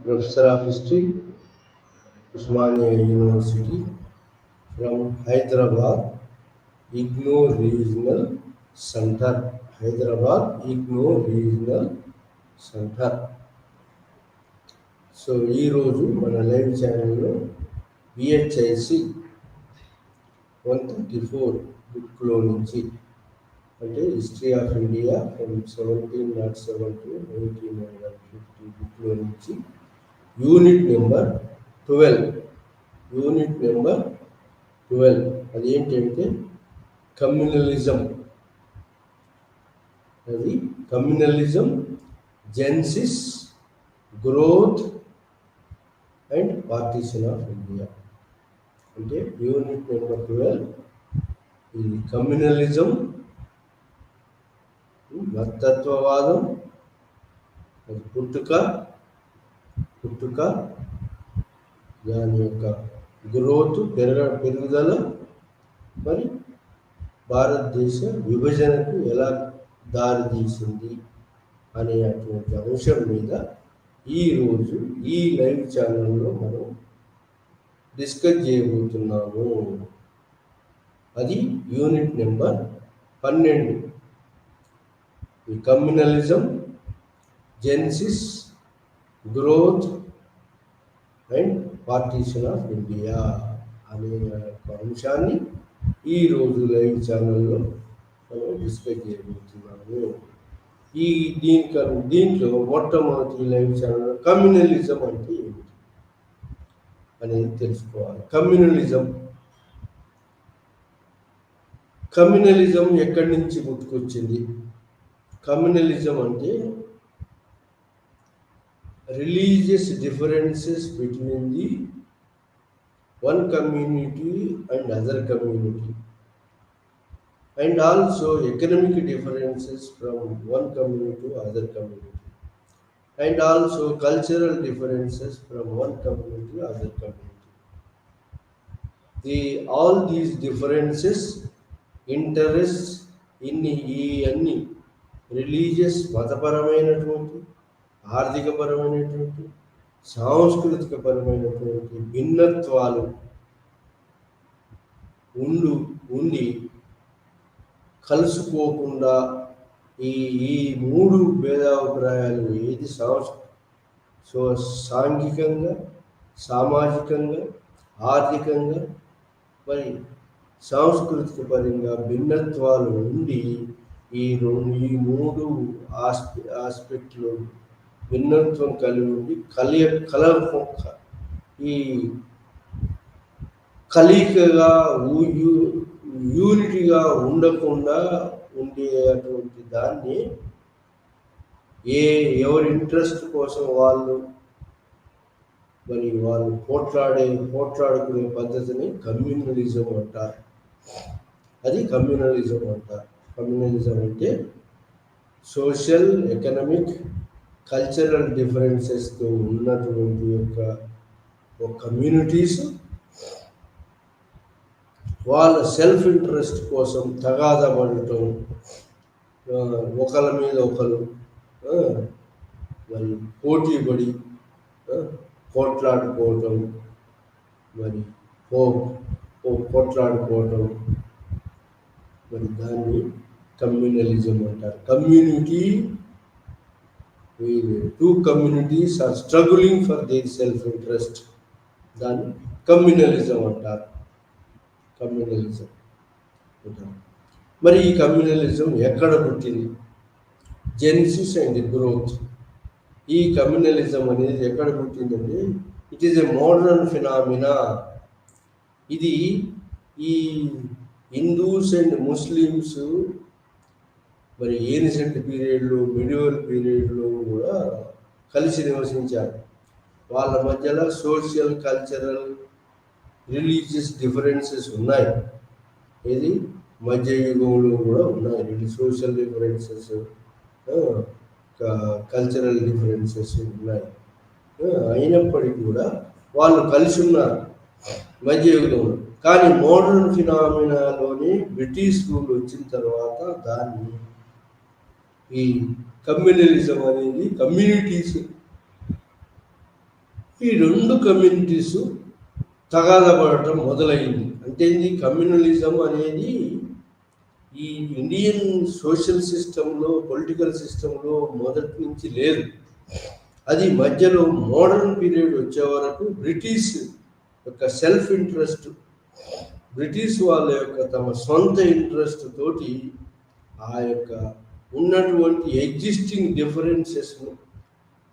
Professor of History, Usmania University from Hyderabad, IGNOU Regional Center. Hyderabad, IGNOU Regional Center. So ఈరోజు మన live ఛానల్లో బిహెచ్ఐసి 134 బుక్లో నుంచి అంటే history of India from 1707 to 1950 బుక్లో నుంచి యూనిట్ నెంబర్ 12 అదేంటంటే కమ్యూనలిజం. అది communalism, జెన్సిస్, growth and partition of India. అంటే యూనిట్ నెంబర్ 12 ఇది కమ్యూనలిజం, మతత్వవాదం, అది పుట్టుక దాని యొక్క గ్రోత్ పెరుగుదల, మరి భారతదేశ విభజనకు ఎలా దారితీసింది అనేటువంటి అంశం మీద ఈరోజు ఈ లైవ్ ఛానల్లో మనం డిస్కస్ చేయబోతున్నాము. అది యూనిట్ నెంబర్ 12, ఈ communalism, జెన్సిస్, growth and partition of India అనే అంశాన్ని ఈరోజు లైవ్ ఛానల్లో మనం డిస్కస్ చేయబోతున్నాము. దీంట్లో మొట్టమొదటి లైవ్ ఛానల్లో కమ్యూనలిజం అంటే ఏమిటి అనేది తెలుసుకోవాలి. కమ్యూనలిజం ఎక్కడి నుంచి పుట్టుకొచ్చింది? కమ్యూనలిజం అంటే religious differences between the one community and other community, and also economic differences from one community to other community, and also cultural differences from one community to other community. All these differences, interests in అన్ని religious, మతపరమైనటువంటి, ఆర్థికపరమైనటువంటి, సాంస్కృతిక పరమైనటువంటి భిన్నత్వాలు ఉండి కలుసుకోకుండా ఈ మూడు భేదాభిప్రాయాలు ఏది సాంఘికంగా, సామాజికంగా, ఆర్థికంగా, మరి సాంస్కృతిక పరంగా భిన్నత్వాలు ఉండి ఈ మూడు ఆస్పెక్ట్లు భిన్నత్వం కలిగి ఉండి ఈ కలికగా యూనిటీగా ఉండకుండా ఉండేటువంటి దాన్ని ఎవరి ఇంట్రెస్ట్ కోసం వాళ్ళు పోట్లాడుకునే పద్ధతిని కమ్యూనలిజం అంటారు. అది కమ్యూనలిజం అంటారు. కమ్యూనలిజం అంటే సోషల్, ఎకనామిక్, కల్చరల్ డిఫరెన్సెస్తో ఉన్నటువంటి ఒక కమ్యూనిటీస్ వాళ్ళ సెల్ఫ్ ఇంట్రెస్ట్ కోసం తగాదా పడటం, ఒకరి మీద ఒకరు మరి పోటీపడి పోట్లాడుకోవటం, మరి పోట్లాడుకోవటం, మరి దాన్ని కమ్యూనలిజం అంటారు. Two communities are struggling for their self-interest. దాన్ని కమ్యూనలిజం అంటారు. మరి ఈ కమ్యూనలిజం ఎక్కడ పుట్టింది? Genesis and growth. ఈ కమ్యూనలిజం అనేది ఎక్కడ పుట్టిందంటే it is a modern phenomena. ఇది ఈ హిందూస్ అండ్ ముస్లిమ్స్ మరి ఏన్షియంట్ పీరియడ్లో, మిడివల్ పీరియడ్లో కూడా కలిసి నివసించారు. వాళ్ళ మధ్యలో సోషల్, కల్చరల్, రిలీజియస్ డిఫరెన్సెస్ ఉన్నాయి. ఇది మధ్యయుగంలో కూడా ఉన్నాయి. సోషల్ డిఫరెన్సెస్, కల్చరల్ డిఫరెన్సెస్ ఉన్నాయి. అయినప్పటికీ కూడా వాళ్ళు కలిసి ఉన్నారు మధ్యయుగంలో. కానీ మోడర్న్ ఫినామినాలోని బ్రిటిష్ రూల్ వచ్చిన తర్వాత దాన్ని ఈ కమ్యూనలిజం అనేది కమ్యూనిటీస్ ఈ రెండు కమ్యూనిటీస్ తగాదపడటం మొదలైంది. అంటే ఇది కమ్యూనలిజం అనేది ఈ ఇండియన్ సోషల్ సిస్టంలో, పొలిటికల్ సిస్టంలో మొదటి నుంచి లేదు. అది మధ్యలో మోడర్న్ పీరియడ్ వచ్చే వరకు బ్రిటిష్ యొక్క సెల్ఫ్ ఇంట్రెస్ట్, బ్రిటిష్ వాళ్ళ యొక్క తమ సొంత ఇంట్రెస్ట్ తోటి ఆ యొక్క ఉన్నటువంటి ఎగ్జిస్టింగ్ డిఫరెన్సెస్ను,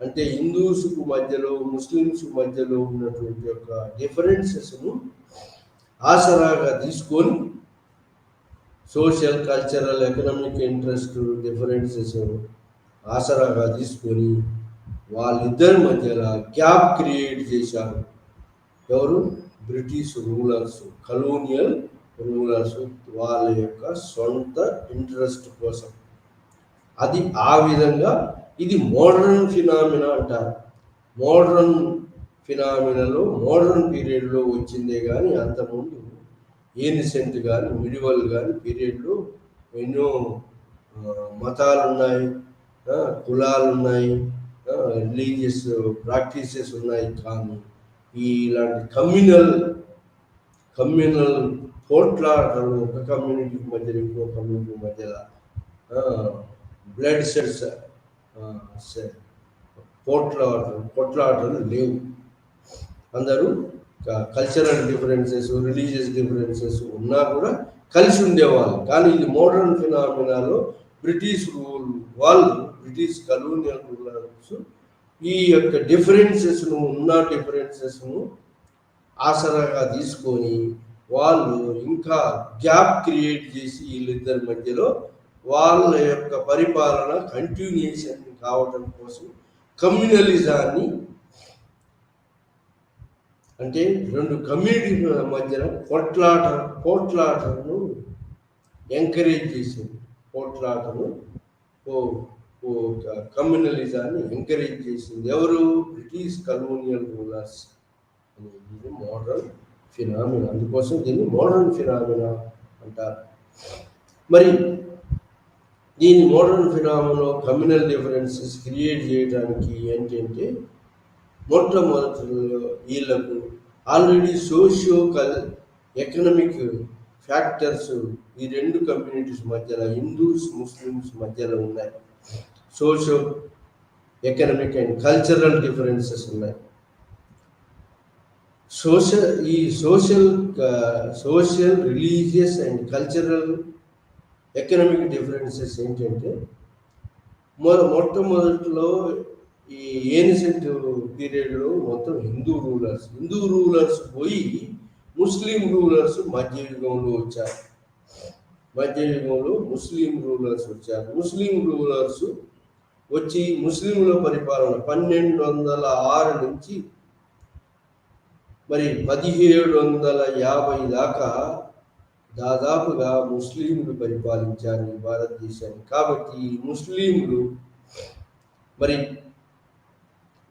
అంటే హిందూస్కు మధ్యలో ముస్లిమ్స్ మధ్యలో ఉన్నటువంటి యొక్క డిఫరెన్సెస్ను ఆసరాగా తీసుకొని social, cultural, economic interest differences ఆసరాగా తీసుకొని వాళ్ళిద్దరి మధ్యలో గ్యాప్ క్రియేట్ చేశారు. ఎవరు? బ్రిటిష్ రూలర్స్, కలోనియల్ రూలర్స్, వాళ్ళ యొక్క సొంత ఇంట్రెస్ట్ కోసం. అది ఆ విధంగా ఇది మోడర్న్ ఫినామినా అంటారు. మోడర్న్ ఫినామినాలో మోడర్న్ పీరియడ్లో వచ్చిందే కానీ అంతకుముందు ఏన్సెంట్ కానీ మిడివల్ కానీ పీరియడ్లో ఎన్నో మతాలు ఉన్నాయి, కులాలు ఉన్నాయి, రిలీజియస్ ప్రాక్టీసెస్ ఉన్నాయి. కానీ ఇలాంటి కమ్యూనల్ పోట్లాటలు ఒక కమ్యూనిటీకి మధ్యలో ఇంకో కమ్యూనిటీ మధ్యలో బ్లడ్ సెట్స్ కొట్లాటలు లేవు. అందరూ కల్చరల్ డిఫరెన్సెస్, రిలీజియస్ డిఫరెన్సెస్ ఉన్నా కూడా కలిసి ఉండేవాళ్ళు. కానీ ఇది మోడర్న్ ఫినామినాలో బ్రిటిష్ వాళ్ళు, బ్రిటిష్ కలోనియల్ రూలర్స్ ఈ యొక్క డిఫరెన్సెస్ను ఆసరాగా తీసుకొని వాళ్ళు ఇంకా గ్యాప్ క్రియేట్ చేసి వీళ్ళిద్దరి మధ్యలో వాళ్ళ యొక్క పరిపాలన కంటిన్యూషన్ కావడం కోసం కమ్యూనలిజాన్ని, అంటే రెండు కమ్యూనిటీల మధ్యన పోట్లాటను ఎంకరేజ్ చేసింది. కమ్యూనలిజాన్ని ఎంకరేజ్ చేసింది ఎవరు? British colonial rulers. అనేది మోడర్న్ ఫినామినా. అందుకోసం దీన్ని మోడర్న్ ఫినామినా అంటారు. మరి దీని మోడర్న్ ఫినామినాలో కమ్యూనల్ డిఫరెన్సెస్ క్రియేట్ చేయడానికి ఏంటంటే మొట్టమొదటిలో వీళ్ళకు ఆల్రెడీ ఎకనామిక్ ఫ్యాక్టర్స్ ఈ రెండు కమ్యూనిటీస్ మధ్యలో, హిందూస్ ముస్లిమ్స్ మధ్యలో ఉన్నాయి. Socio economic and cultural differences ఉన్నాయి. Social religious and cultural economic differences ఏంటంటే మొట్టమొదటిలో ఈ ఏన్షియంట్ పీరియడ్లో మొత్తం హిందూ రూలర్స్ పోయి ముస్లిం రూలర్స్ మధ్యయుగంలో వచ్చారు. ముస్లిం రూలర్స్ వచ్చారు. ముస్లిం రూలర్స్ వచ్చి ముస్లింల పరిపాలన 1206 నుంచి మరి 1750 దాకా దాదాపుగా ముస్లింలు పరిపాలించారు ఈ భారతదేశాన్ని. కాబట్టి ముస్లింలు మరి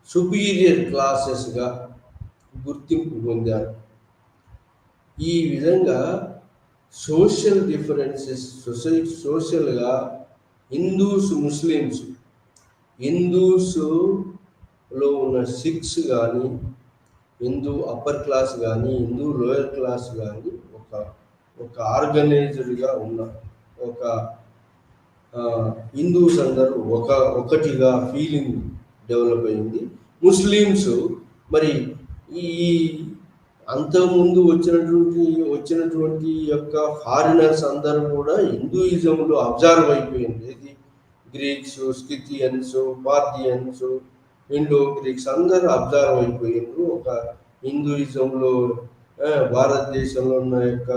సుపీరియర్ క్లాసెస్గా గుర్తింపు పొందారు. ఈ విధంగా సోషల్ డిఫరెన్సెస్ సోషల్గా హిందూస్లో ఉన్న సిక్స్ కానీ, హిందూ అప్పర్ క్లాస్ కానీ, హిందూ లోయర్ క్లాస్ కానీ ఒక ఆర్గనైజ్డ్గా ఉన్న ఒక హిందూస్ అందరూ ఒకటిగా ఫీలింగ్ డెవలప్ అయింది. ముస్లిమ్స్ మరి ఈ అంతకుముందు వచ్చినటువంటి యొక్క ఫారినర్స్ అందరూ కూడా హిందూయిజంలో అబ్జర్వ్ అయిపోయింది. ఇది గ్రీక్స్, స్కిథియన్స్, పార్థియన్స్, ఇండో గ్రీక్స్ అందరూ అబ్జర్వ్ అయిపోయిండ్రు. ఒక హిందూయిజంలో భారతదేశంలో ఉన్న యొక్క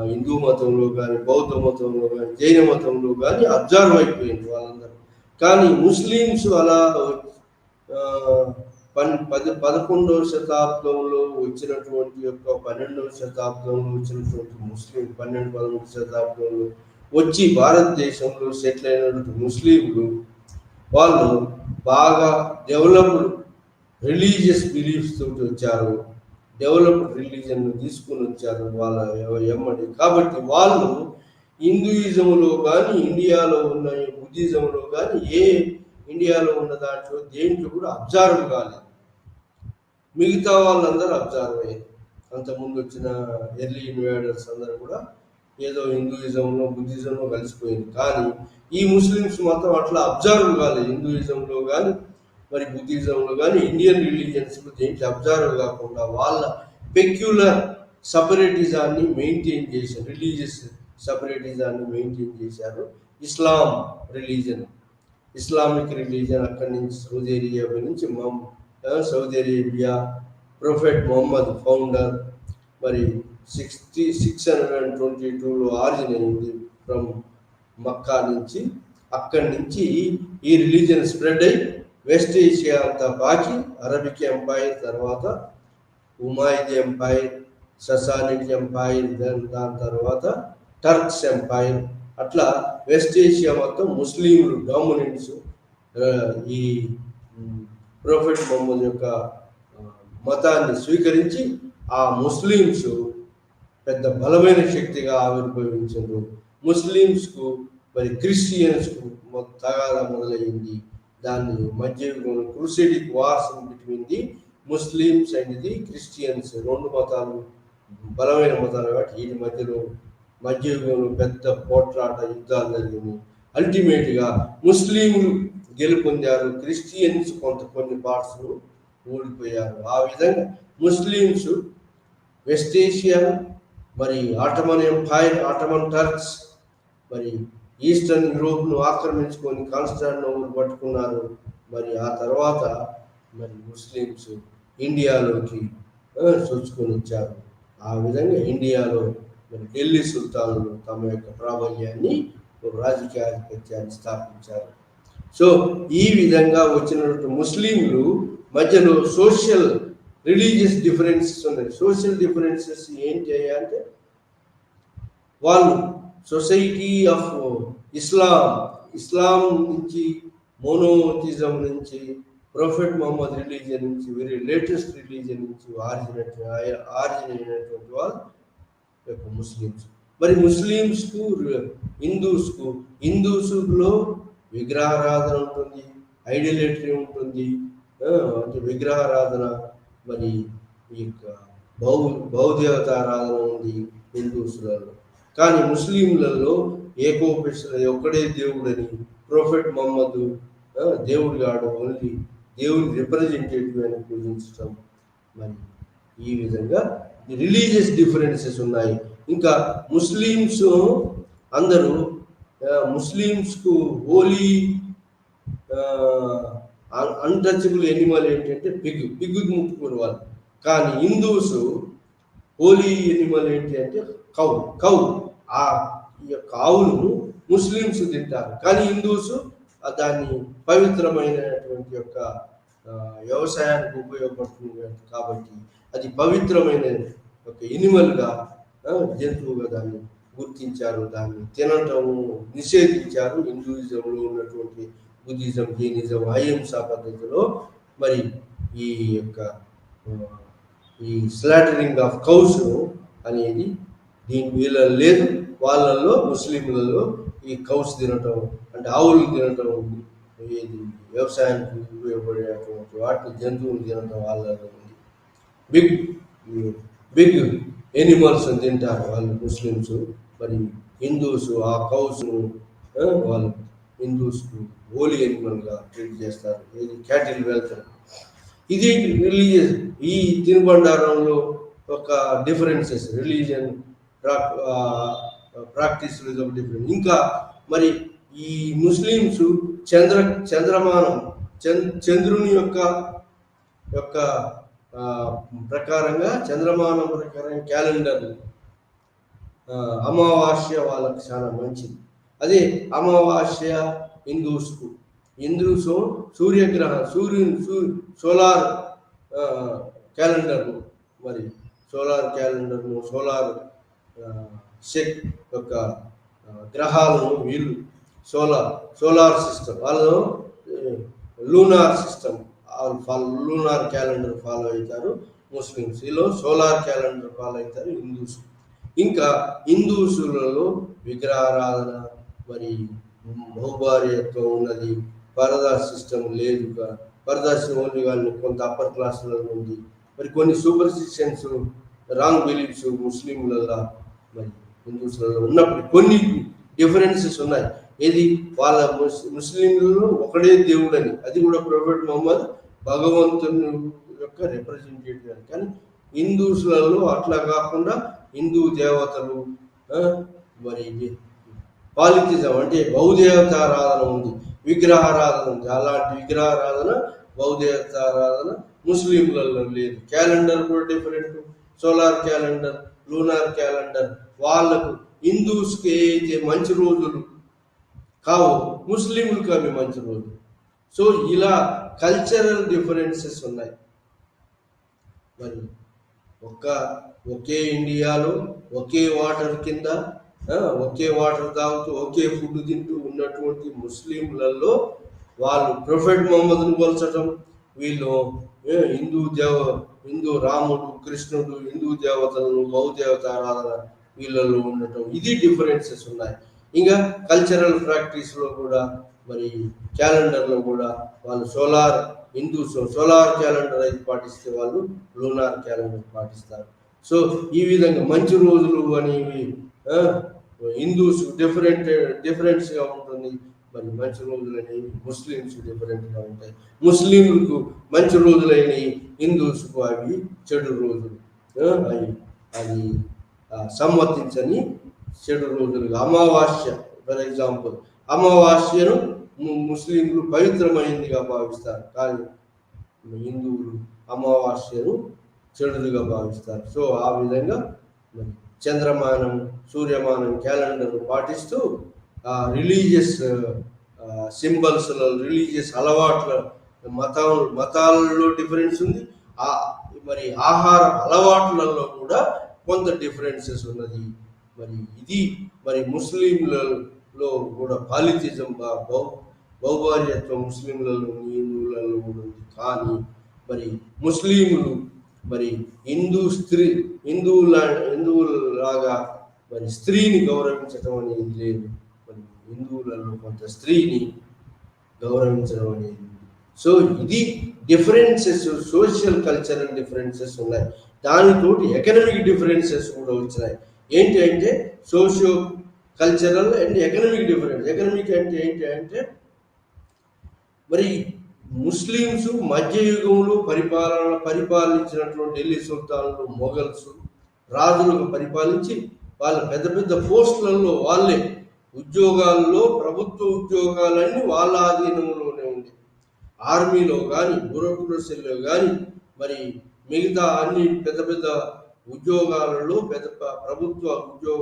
హిందూ మతంలో కానీ, బౌద్ధ మతంలో కానీ, జైన మతంలో కానీ అబ్జర్వ్ అయిపోయింది వాళ్ళందరూ. కానీ ముస్లిమ్స్ అలా 11వ శతాబ్దంలో వచ్చినటువంటి యొక్క 12వ శతాబ్దంలో వచ్చినటువంటి ముస్లిం 12-13 శతాబ్దంలో వచ్చి భారతదేశంలో సెటిల్ అయినటువంటి ముస్లింలు వాళ్ళు బాగా డెవలప్డ్ రిలీజియస్ బిలీఫ్స్ తోటి వచ్చారు. డెవలప్డ్ రిలీజన్ తీసుకుని వచ్చారు వాళ్ళ ఎమ్మడి. కాబట్టి వాళ్ళు హిందూయిజంలో కానీ, ఇండియాలో ఉన్న బుద్ధిజంలో కానీ, ఇండియాలో ఉన్న దాంట్లో దేంట్లో కూడా అబ్జర్వ్ కాలేదు. మిగతా వాళ్ళందరూ అబ్జర్వ్ అయ్యారు. అంతకుముందు వచ్చిన ఎర్లీ ఇన్వేడర్స్ అందరూ కూడా ఏదో హిందూయిజంలో బుద్ధిజంలో కలిసిపోయింది. కానీ ఈ ముస్లిమ్స్ మాత్రం అట్లా అబ్జర్వ్ కాలేదు. హిందూయిజంలో కానీ మరి బుద్ధిజంలో కానీ ఇండియన్ రిలీజియన్స్లో దేంట్లో అబ్జర్వ్ కాకుండా వాళ్ళ పెక్యులర్ సపరేటిజాన్ని మెయింటైన్ చేశారు. రిలీజియస్ సపరేటిజాన్ని మెయింటైన్ చేశారు. ఇస్లాం రిలీజన్, ఇస్లామిక్ రిలీజన్ అక్కడి నుంచి సౌదీ అరేబియా నుంచి Saudi Arabia prophet Muhammad founder, మరి 622లో ఆరిజిన్ అయింది ఫ్రమ్ మక్కా నుంచి. అక్కడి నుంచి ఈ రిలీజన్ స్ప్రెడ్ అయ్యి వెస్ట్ ఏషియా అంతా బాకి అరబిక్ ఎంపైర్, తర్వాత ఉమాయిద్ ఎంపైర్, ససానిక్ ఎంపైర్, దాని తర్వాత టర్క్స్ ఎంపైర్, అట్లా వెస్ట్ ఏషియా మొత్తం ముస్లింలు డామినెన్స్ ఈ ప్రొఫెట్ మొహమ్మద్ యొక్క మతాన్ని స్వీకరించి ఆ ముస్లిమ్స్ పెద్ద బలమైన శక్తిగా ఆవిర్భవించారు. ముస్లిమ్స్కు మరి క్రిస్టియన్స్కు తగాదా మొదలైంది. దాన్ని మధ్యయుగంలో crusadic wars between the Muslims and the Christians, రెండు మతాలు బలమైన మతాలు కాబట్టి వీటి మధ్యయుగంలో పెద్ద పోట్లాట యుద్ధాలు జరిగింది. అల్టిమేట్గా ముస్లింలు గెలుపొందారు, క్రిస్టియన్స్ కొన్ని పార్ట్స్ ఓడిపోయారు. ఆ విధంగా ముస్లిమ్స్ వెస్ట్ ఏషియా, మరి ఆటమన్ ఎంపైర్, ఆటమన్ టర్క్స్ మరి ఈస్టర్న్ యూరోప్ను ఆక్రమించుకొని కాన్స్టాంటినోపుల్ పట్టుకున్నారు. మరి ఆ తర్వాత మరి ముస్లిమ్స్ ఇండియాలోకి చొచ్చుకొని వచ్చారు. ఆ విధంగా ఇండియాలో మరి ఢిల్లీ సుల్తానులు తమ యొక్క ప్రాబల్యాన్ని, రాజకీయ ఆధిపత్యాన్ని స్థాపించారు. సో ఈ విధంగా వచ్చినటువంటి ముస్లింలు మధ్యలో సోషల్ రిలీజియస్ డిఫరెన్సెస్ ఉన్నాయి. సోషల్ డిఫరెన్సెస్ ఏంటి అంటే వాళ్ళు సొసైటీ ఆఫ్ ఇస్లాం నుంచి, మోనోథిజం నుంచి, ప్రొఫెట్ మొహమ్మద్ రిలీజియన్ నుంచి, వెరీ లేటెస్ట్ రిలీజియన్ నుంచి ఆరిజిన్ అయినటువంటి వాళ్ళు యొక్క ముస్లిమ్స్. మరి ముస్లిమ్స్కు హిందూస్లో విగ్రహారాధన ఉంటుంది, ఐడియలేటరీ ఉంటుంది, అంటే విగ్రహారాధన, మరి ఈ యొక్క బహుదేవతారాధన ఉంది హిందూస్లలో. కానీ ముస్లింలలో ఏకోపేశ్వర ఒక్కడే దేవుడని, ప్రొఫెట్ మొహమ్మద్ దేవుడు కాడు, ఓన్లీ దేవుని రిప్రజెంటేటివ్ అని పూజించడం. మరి ఈ విధంగా రిలీజియస్ డిఫరెన్సెస్ ఉన్నాయి. ఇంకా ముస్లిమ్స్ అందరూ ముస్లిమ్స్కు హోలీ అన్టచబుల్ ఎనిమల్ ఏంటంటే పిగ్గు ముట్టుకునే వాళ్ళు. కానీ హిందూస్ హోలీ ఎనిమల్ ఏంటి అంటే కౌ. ఆ యొక్క ఆవును ముస్లిమ్స్ తింటారు, కానీ హిందూస్ దాన్ని పవిత్రమైనటువంటి యొక్క వ్యవసాయానికి ఉపయోగపడుతుంది కాబట్టి అది పవిత్రమైన ఒక ఎనిమల్గా, జంతువుగా దాన్ని గుర్తించారు. దాన్ని తినటం నిషేధించారు. హిందూయిజంలో ఉన్నటువంటి బుద్ధిజం, జైనిజం అహింసా పద్ధతిలో మరి ఈ యొక్క ఈ స్లాటరింగ్ ఆఫ్ కౌస్ అనేది వీళ్ళ లేదు. వాళ్ళల్లో ముస్లింలలో ఈ కౌస్ తినటం అంటే ఆవులు తినటం, ఇది వ్యవసాయానికి ఉపయోగపడేటువంటి వాటిని జంతువులు తినటం వాళ్ళలో ఉంది. బిగ్ ఎనిమల్స్ తింటారు వాళ్ళు ముస్లిమ్స్. మరి హిందూస్ ఆ కౌస్ను వాళ్ళు హిందూస్కు హోలీ ఎనిమల్గా ట్రీట్ చేస్తారు. ఇది క్యాటిల్ వెల్ఫేర్. ఇది రిలీజియస్, ఈ తినుబండారంలో ఒక డిఫరెన్సెస్, రిలీజియన్ ప్రాక్టీస్ డిఫరెన్స్. ఇంకా మరి ఈ ముస్లిమ్స్ చంద్రమానం, చంద్రుని యొక్క ప్రకారంగా, చంద్రమానం ప్రకారం క్యాలెండర్, అమావాస్య వాళ్ళకి చాలా మంచిది. అదే అమావాస్య హిందూస్ సూర్యగ్రహం, సోలార్ క్యాలెండర్ను, మరి సోలార్ శక్ యొక్క గ్రహాలను వీళ్ళు సోలార్ సిస్టమ్, వాళ్ళు lunar system, lunar calendar follow అవుతారు ముస్లిమ్స్. వీళ్ళు సోలార్ క్యాలెండర్ ఫాలో అవుతారు హిందూస్. ఇంకా హిందూసులలో విగ్రహారాధన, మరి బహుభార్యత్వం ఉన్నది, పరదా సిస్టమ్ లేదు. పరదా ఓన్లీ వాళ్ళని కొంత అప్పర్ క్లాసులలో ఉంది, మరి కొన్ని సూపర్స్టిషన్స్, రాంగ్ బిలీఫ్స్ ముస్లింలలో మరి హిందూస్లలో ఉన్నప్పుడు కొన్ని డిఫరెన్సెస్ ఉన్నాయి. ఏది వాళ్ళ ముస్లింలలో ఒకడే దేవుడని, అది కూడా ప్రొఫెట్ మొహమ్మద్ భగవంతుని యొక్క రిప్రజెంటేటివ్ అని. కానీ హిందూస్లలో అట్లా కాకుండా హిందూ దేవతలు మరి పాలితిజం అంటే బహుదేవతారాధన ఉంది, విగ్రహారాధన ఉంది. అలాంటి విగ్రహారాధన బహుదేవతారాధన ముస్లింలలో లేదు. క్యాలెండర్ కూడా different, solar calendar, lunar calendar. వాళ్ళకు హిందూస్కి అయితే మంచి రోజులు కావు, ముస్లింలకు అవి మంచి రోజులు. సో ఇలా కల్చరల్ డిఫరెన్సెస్ ఉన్నాయి. మరి ఒకే ఇండియాలో ఒకే వాటర్ కింద ఒకే వాటర్ తాగుతూ ఒకే ఫుడ్ తింటూ ఉన్నటువంటి ముస్లింలలో వాళ్ళు ప్రొఫెట్ మొహమ్మద్ను పోల్చటం, వీళ్ళు హిందూ రాముడు, కృష్ణుడు, హిందూ దేవతలను బహుదేవత ఆరాధన వీళ్ళలో ఉండటం, ఇది డిఫరెన్సెస్ ఉన్నాయి. ఇంకా కల్చరల్ ప్రాక్టీస్లో కూడా మరి క్యాలెండర్లో కూడా వాళ్ళు సోలార్ క్యాలెండర్ అయితే పాటిస్తే వాళ్ళు లూనార్ క్యాలెండర్ పాటిస్తారు. సో ఈ విధంగా మంచి రోజులు అనేవి హిందూస్ డిఫరెంట్స్గా ఉంటుంది. మరి మంచి రోజులు అనేవి ముస్లిమ్స్ డిఫరెంట్గా ఉంటాయి. ముస్లింలకు మంచి రోజులైనవి, హిందూస్కు అవి చెడు రోజులు, అది సమ్మతించని చెడు రోజులుగా. అమావాస్య ఫర్ ఎగ్జాంపుల్, అమావాస్యను ముస్లింలు పవిత్రమైనదిగా భావిస్తారు, కానీ హిందువులు అమావాస్యను చెడులుగా భావిస్తారు. సో ఆ విధంగా మరి చంద్రమానం, సూర్యమానం క్యాలెండర్ పాటిస్తూ రిలీజియస్ సింబల్స్లో, రిలీజియస్ అలవాట్ల మతాలలో డిఫరెన్స్ ఉంది. మరి ఆహార అలవాట్లలో కూడా కొంత డిఫరెన్సెస్ ఉన్నది. మరి ఇది మరి ముస్లింలలో కూడా పాలితిజం, బహుభార్యత్వం ముస్లింలలో హిందువులలో కూడా ఉంది. కానీ మరి ముస్లింలు మరి హిందువులాగా మరి స్త్రీని గౌరవించడం అనేది లేదు. మరి హిందువులలో కొంత స్త్రీని గౌరవించడం అనేది. సో ఇది డిఫరెన్సెస్, సోషల్ కల్చరల్ డిఫరెన్సెస్ ఉన్నాయి. దానితోటి ఎకనమిక్ డిఫరెన్సెస్ కూడా వచ్చినాయి. ఏంటి అంటే socio cultural and economic difference. Economic అంటే ఏంటి అంటే మరి ముస్లిమ్స్ మధ్యయుగంలో పరిపాలించినటువంటి ఢిల్లీ సుల్తాన్లు, మొఘల్స్ రాజులకు పరిపాలించి వాళ్ళ పెద్ద పెద్ద పోస్టులలో వాళ్ళే ఉద్యోగాల్లో, ప్రభుత్వ ఉద్యోగాలన్నీ వాళ్ళ ఆధీనంలోనే ఉంది. ఆర్మీలో కానీ, బ్యూరోక్రసీలో కానీ, మరి మిగతా అన్ని పెద్ద పెద్ద ఉద్యోగాలలో, పెద్ద ప్రభుత్వ ఉద్యోగ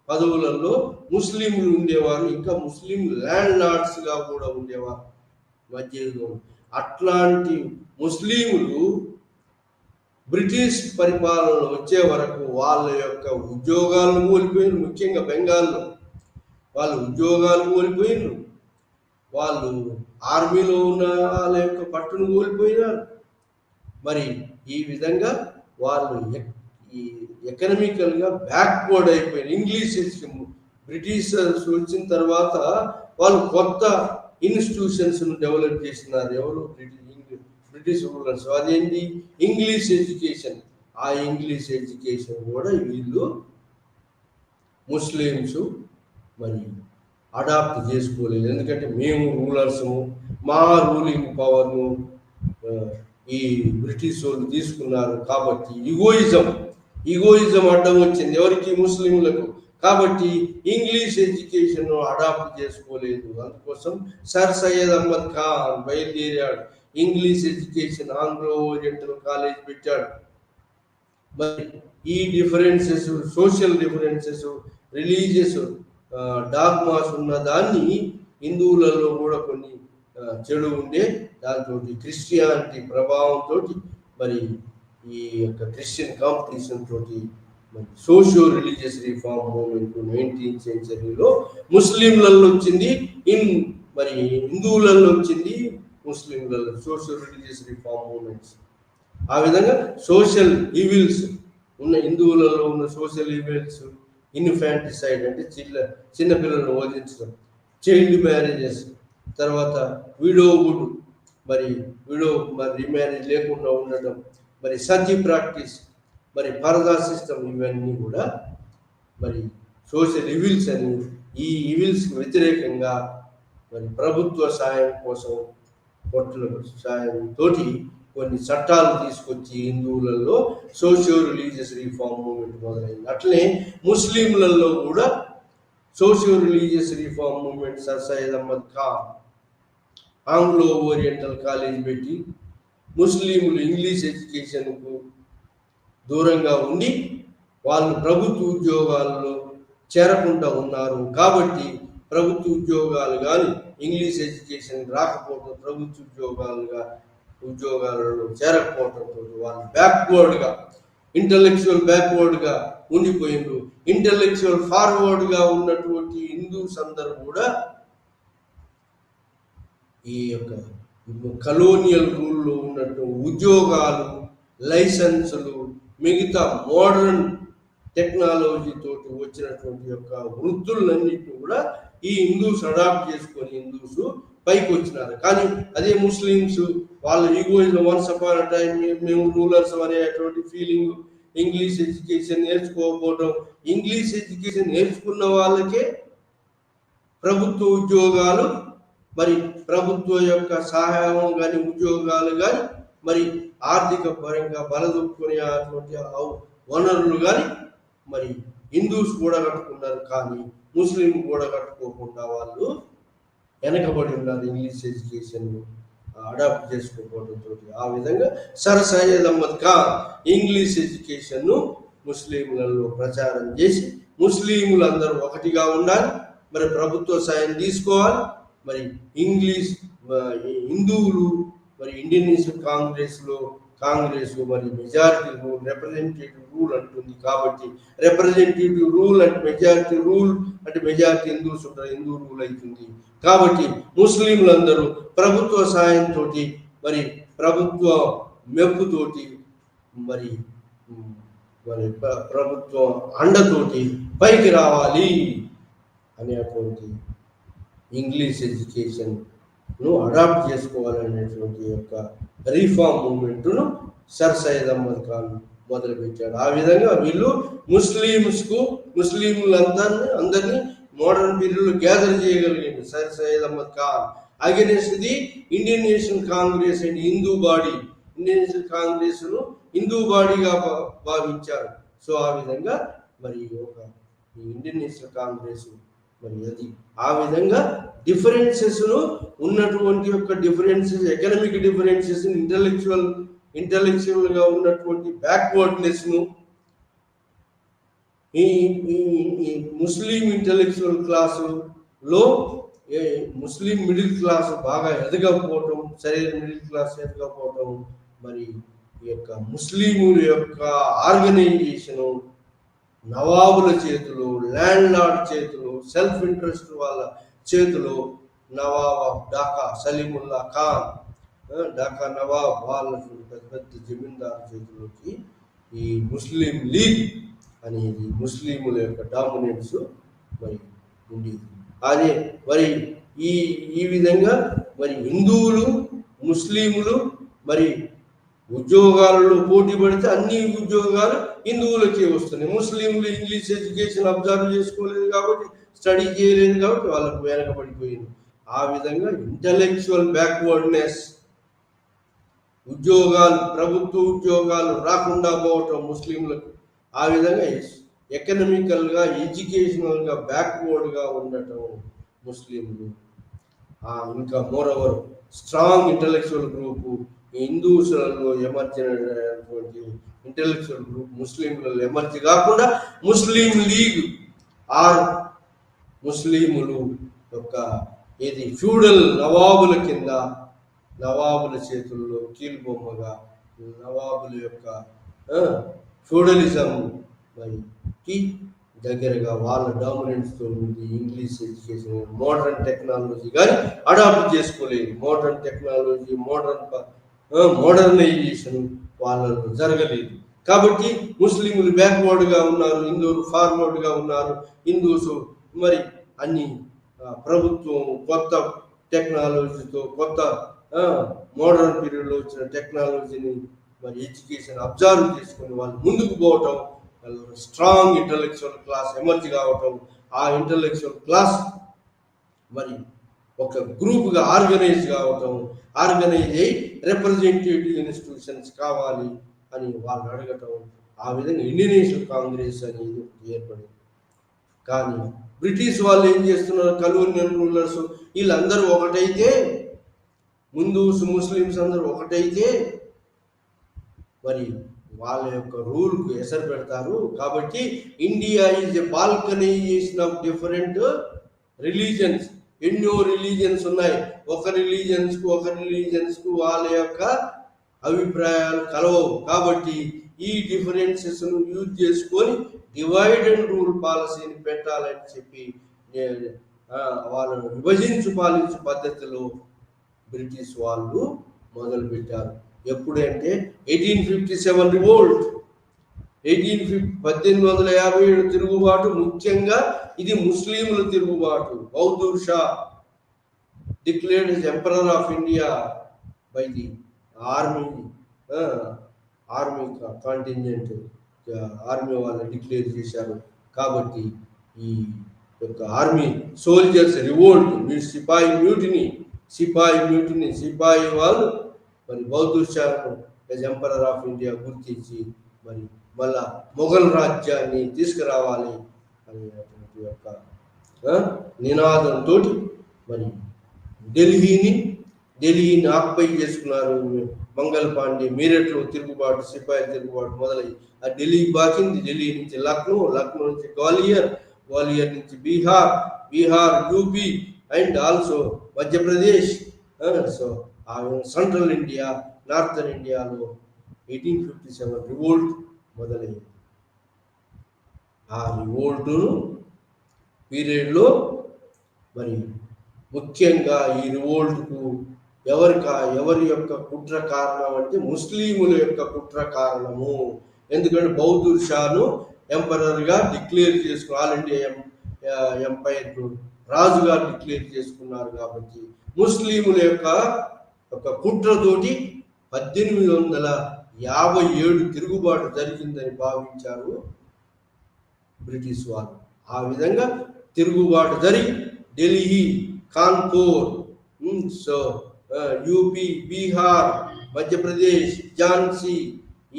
పదవులలో ముస్లింలు ఉండేవారు. ఇంకా ముస్లిం ల్యాండ్ లార్డ్స్గా కూడా ఉండేవారు మధ్యయుగంలో. అట్లాంటి ముస్లింలు బ్రిటిష్ పరిపాలనలో వచ్చే వరకు వాళ్ళ యొక్క ఉద్యోగాలను కోల్పోయినారు. ముఖ్యంగా బెంగాల్లో వాళ్ళు ఉద్యోగాలు కోల్పోయినారు. వాళ్ళు ఆర్మీలో ఉన్న వాళ్ళ యొక్క పట్టును కోల్పోయినారు. మరి ఈ విధంగా వాళ్ళు ఎకనామికల్గా బ్యాక్వర్డ్ అయిపోయినారు. ఇంగ్లీష్ బ్రిటిషర్స్ వచ్చిన తర్వాత వాళ్ళు కొత్త ఇన్స్టిట్యూషన్స్ డెవలప్ చేసినారు. ఎవరు? British rulers. అదేంటి? English education. ఆ ఇంగ్లీష్ ఎడ్యుకేషన్ కూడా వీళ్ళు ముస్లిమ్స్ మరి అడాప్ట్ చేసుకోలేదు. ఎందుకంటే మేము రూలర్స్ము, మా రూలింగ్ పవర్ను ఈ బ్రిటిష్ వాళ్ళు తీసుకున్నారు. కాబట్టి ఈగోయిజం అడ్డం వచ్చింది ఎవరికి? ముస్లింలకు. కాబట్టి ఇంగ్లీష్ ఎడ్యుకేషన్ అడాప్ట్ చేసుకోలేదు. అందుకోసం సర్ సయ్యద్ అహ్మద్ ఖాన్ బయలుదేరాడు, English education Anglo Oriental college పెట్టాడు. మరి ఈ differences, social differences, religious dogmas ఉన్న దాన్ని హిందువులలో కూడా కొన్ని చెడు ఉండే, దాంతో క్రిస్టియానిటీ ప్రభావంతో మరి ఈ యొక్క క్రిస్టియన్ కాంపిటీషన్ తోటి మరి socio religious reform movement 19th సెంచరీలో ముస్లింలలో వచ్చింది, మరి హిందువులలో వచ్చింది, ముస్లింలలో సోషియో రిలీజియస్ రిఫార్మ్ మూవ్మెంట్స్. ఆ విధంగా సోషల్ ఈవిల్స్ ఉన్న హిందువులలో ఉన్న సోషల్ ఈవిల్స్, ఇన్ఫాంటిసైడ్ అంటే చిన్నపిల్లలను వధించడం, చైల్డ్ మ్యారేజెస్, తర్వాత విడోవుడ్ మరి రీమ్యారేజ్ లేకుండా ఉండటం, మరి సతీ ప్రాక్టీస్, మరి పరదా సిస్టమ్, ఇవన్నీ కూడా మరి సోషల్ ఈవిల్స్ అని, ఈ ఈవిల్స్కి వ్యతిరేకంగా మరి ప్రభుత్వ సాయం కోసం కోర్టుల సాయంతో కొన్ని చట్టాలు తీసుకొచ్చి హిందువులలో సోషియో రిలీజియస్ రిఫార్మ్ మూవ్మెంట్ మొదలైంది. అట్లనే ముస్లింలలో కూడా socio religious reform movement sir Syed Ahmad Khan Anglo Oriental college పెట్టి ముస్లింలు ఇంగ్లీష్ ఎడ్యుకేషన్కు దూరంగా ఉండి వాళ్ళు ప్రభుత్వ ఉద్యోగాల్లో చేరకుండా ఉన్నారు. కాబట్టి ప్రభుత్వ ఉద్యోగాలు కానీ ఇంగ్లీష్ ఎడ్యుకేషన్ రాకపోవడం, ప్రభుత్వ ఉద్యోగాలలో చేరకపోవడంతో వాళ్ళు బ్యాక్వర్డ్గా, ఇంటలెక్చువల్ బ్యాక్వర్డ్గా ఉండిపోయిండ్రు. ఇంటలెక్చువల్ ఫార్వర్డ్గా ఉన్నటువంటి హిందూస్ అందరూ కూడా ఈ యొక్క కలోనియల్ రూల్లో ఉన్నట్టు ఉద్యోగాలు, లైసెన్సులు, మిగతా మోడర్న్ టెక్నాలజీతో వచ్చినటువంటి యొక్క వృత్తులన్నింటినీ కూడా ఈ హిందూస్ అడాప్ట్ చేసుకొని హిందూస్ పైకి వచ్చినారు. కానీ అదే ముస్లిమ్స్ వాళ్ళ egoism, once upon a time మేము రూలర్స్ అనేటువంటి ఫీలింగ్, ఇంగ్లీష్ ఎడ్యుకేషన్ నేర్చుకోకపోవడం, ఇంగ్లీష్ ఎడ్యుకేషన్ నేర్చుకున్న వాళ్ళకే ప్రభుత్వ ఉద్యోగాలు, మరి ప్రభుత్వ యొక్క సహాయం కానీ ఉద్యోగాలు కానీ, మరి ఆర్థిక పరంగా బలదొక్కునే అటువంటి వనరులు కానీ మరి హిందూస్ కూడా కట్టుకున్నారు. కానీ ముస్లిం కూడా కట్టుకోకుండా వాళ్ళు వెనకబడి ఉన్నారు ఇంగ్లీష్ ఎడ్యుకేషన్ అడాప్ట్ చేసుకోవడంతో. ఆ విధంగా సర్ సయ్యద్ అహ్మద్ ఖాన్ ఇంగ్లీష్ ఎడ్యుకేషన్ను ముస్లింలలో ప్రచారం చేసి ముస్లింలందరూ ఒకటిగా ఉండాలి, మరి ప్రభుత్వ సాయం తీసుకోవాలి, మరి ఇంగ్లీష్ హిందువులు మరి ఇండియన్ నేషనల్ కాంగ్రెస్ మరి మెజారిటీ రూల్, రిప్రజెంటేటివ్ రూల్ అంటుంది. కాబట్టి రిప్రజెంటేటివ్ రూల్ అంటే మెజారిటీ రూల్ అంటే మెజారిటీ హిందూస్ ఉంటారు, హిందూ రూల్ అవుతుంది. కాబట్టి ముస్లింలందరూ ప్రభుత్వ సాయంతో, మరి ప్రభుత్వ మెప్పుతోటి, మరి ప్రభుత్వ అండతోటి పైకి రావాలి అనేటువంటి ఇంగ్లీష్ ఎడ్యుకేషన్ను అడాప్ట్ చేసుకోవాలనేటువంటి యొక్క రిఫార్మ్ మూవ్మెంట్ను సర్ సయ్యద్ అహ్మద్ ఖాన్ మొదలుపెట్టాడు. ఆ విధంగా వీళ్ళు ముస్లింలందరినీ మోడర్న్ పీరియడ్లో గ్యాదర్ చేయగలిగింది sir Syed Ahmad Khan against the Indian national Congress and Hindu body. Indian National కాంగ్రెస్ను హిందూ బాడీగా భావించారు. సో ఆ విధంగా మరి ఒక ఇండియన్ నేషనల్ కాంగ్రెస్ మరి అది ఆ విధంగా డిఫరెన్సెస్ను ఉన్నటువంటి యొక్క డిఫరెన్సెస్, ఎకనామిక్ డిఫరెన్సెస్, ఇంటలెక్చువల్గా ఉన్నటువంటి బ్యాక్వర్డ్నెస్ను ఈ ముస్లిం ఇంటలెక్చువల్ క్లాసులో ముస్లిం మిడిల్ క్లాస్ బాగా ఎదగకపోవటం, సరైన మిడిల్ క్లాస్ ఎదగకపోవటం, మరి ఈ యొక్క ముస్లింల యొక్క ఆర్గనైజేషను నవాబుల చేతిలో, ల్యాండ్ లార్డ్ చేతిలో, సెల్ఫ్ ఇంట్రెస్ట్ వాళ్ళ చేతిలో, నవాబ్ ఆఫ్ ఢాకా సలీముల్లా ఖాన్, ఢాకా నవాబ్ వాళ్ళ పెద్ద జమీందారు చేతిలోకి ఈ ముస్లిం లీగ్ అనేది ముస్లింల యొక్క డామినెన్స్ మరి ఉండేది. అదే మరి ఈ విధంగా మరి హిందువులు ముస్లింలు మరి ఉద్యోగాలలో పోటీ పడితే అన్ని ఉద్యోగాలు హిందువులకే వస్తున్నాయి. ముస్లింలు ఇంగ్లీష్ ఎడ్యుకేషన్ అబ్జర్వ్ చేసుకోలేదు కాబట్టి, స్టడీ చేయలేదు కాబట్టి వాళ్ళకు వెనకబడిపోయింది. ఆ విధంగా ఇంటలెక్చువల్ బ్యాక్వర్డ్నెస్, ప్రభుత్వ ఉద్యోగాలు రాకుండా పోవటం ముస్లింలకు, ఆ విధంగా ఎకనామికల్గా ఎడ్యుకేషనల్గా బ్యాక్వర్డ్గా ఉండటం ముస్లింలు. ఇంకా మోరోవర్ స్ట్రాంగ్ ఇంటలెక్చువల్ గ్రూపు హిందూస్లలో ఎమర్జ్ అయినటువంటి ఇంటలెక్చువల్ గ్రూప్ ముస్లింలలో ఎమర్జ్ కాకుండా ముస్లిం లీగ్ ఆర్ ముస్లింలు యొక్క ఫ్యూడల్ నవాబుల కింద, నవాబుల చేతుల్లో కీలుబొమ్మగా, నవాబుల యొక్క ఫ్యూడలిజం మరి దగ్గరగా వాళ్ళ డామినెన్స్తో ఉంది. ఇంగ్లీష్ ఎడ్యుకేషన్ మోడర్న్ టెక్నాలజీ కానీ అడాప్ట్ చేసుకోలేదు. మోడర్న్ టెక్నాలజీ మోడర్నైజేషన్ వాళ్ళలో జరగలేదు. కాబట్టి ముస్లింలు బ్యాక్వర్డ్గా ఉన్నారు, హిందువులు ఫార్వర్డ్గా ఉన్నారు. హిందూస్ మరి అన్ని ప్రభుత్వం కొత్త టెక్నాలజీతో, కొత్త మోడర్న్ పీరియడ్లో వచ్చిన టెక్నాలజీని మరి ఎడ్యుకేషన్ అబ్జర్వ్ చేసుకొని వాళ్ళు ముందుకు పోవటం, స్ట్రాంగ్ ఇంటలెక్చువల్ క్లాస్ ఎమర్జ్ కావటం, ఆ ఇంటలెక్చువల్ క్లాస్ మరి ఒక గ్రూప్గా ఆర్గనైజ్ కావటం, ఆర్గనైజ్ అయ్యి రిప్రజెంటేటివ్ ఇన్స్టిట్యూషన్స్ కావాలి అని వాళ్ళు అడగటం, ఆ విధంగా ఇండియన్ నేషనల్ కాంగ్రెస్ అనేది ఏర్పడింది. కానీ బ్రిటిష్ వాళ్ళు ఏం చేస్తున్నారు, కలోనియల్ రూలర్స్ వీళ్ళందరూ ఒకటైతే, హిందూస్ ముస్లిమ్స్ అందరూ ఒకటైతే మరి వాళ్ళ యొక్క రూల్కు ఎసరు పెడతారు. కాబట్టి India is a balkanisation of different religions. ఎన్నో రిలీజన్స్ ఉన్నాయి, ఒక రిలీజన్స్కు వాళ్ళ యొక్క అభిప్రాయాలు కలవవు. కాబట్టి ఈ డిఫరెన్సెస్ను యూజ్ చేసుకొని డివైడ్ అండ్ రూల్ పాలసీని పెట్టాలని చెప్పి వాళ్ళను విభజించు పాలించు పద్ధతిలో బ్రిటిష్ వాళ్ళు మొదలుపెట్టారు. ఎప్పుడంటే 1857 రివోల్ట్, 1857 తిరుగుబాటు. ముఖ్యంగా ఇది ముస్లింల తిరుగుబాటు. Bahadur Shah declared as emperor of India by the army contingent, army వాళ్ళు డిక్లేర్ చేశారు. కాబట్టి ఈ యొక్క ఆర్మీ సోల్జర్స్ రివోల్ట్, సిపాయి మ్యూటినీ, సిపాయి వాళ్ళు మరి బహదూర్ షాను ఎంపరర్ ఆఫ్ ఇండియా గుర్తించి మరి మళ్ళా మొఘల్ రాజ్యాన్ని తీసుకురావాలి అనేటువంటి యొక్క నినాదంతో మరి ఢిల్లీని ఆక్యుపై చేసుకున్నారు. మంగల్ పాండే మీరట్లో తిరుగుబాటు, సిపాయి తిరుగుబాటు మొదలై ఆ ఢిల్లీ బాకింది. ఢిల్లీ నుంచి లక్నో నుంచి గ్వాలియర్ నుంచి Bihar, UP and also Madhya Pradesh. So ఆ సెంట్రల్ ఇండియా, నార్థన్ ఇండియాలో 1857 రివోల్ట్ మొదలైంది. ఆ రివోల్ట్ పీరియడ్లో మరి ముఖ్యంగా ఈ రివోల్ట్కు ఎవరి యొక్క కుట్ర కారణం అంటే ముస్లిముల యొక్క కుట్ర కారణము. ఎందుకంటే బహదూర్ షాను ఎంపరర్గా డిక్లేర్ చేసుకుని ఆల్ ఇండియా ఎంపైర్ రాజుగా డిక్లేర్ చేసుకున్నారు. కాబట్టి ముస్లిముల యొక్క ఒక కుట్రతోటి 1857 తిరుగుబాటు జరిగిందని భావించారు బ్రిటిష్ వాళ్ళు. ఆ విధంగా తిరుగుబాటు జరిగి ఢిల్లీ, కాన్పూర్, సో యూపీ, బీహార్, మధ్యప్రదేశ్, ఝాన్సీ,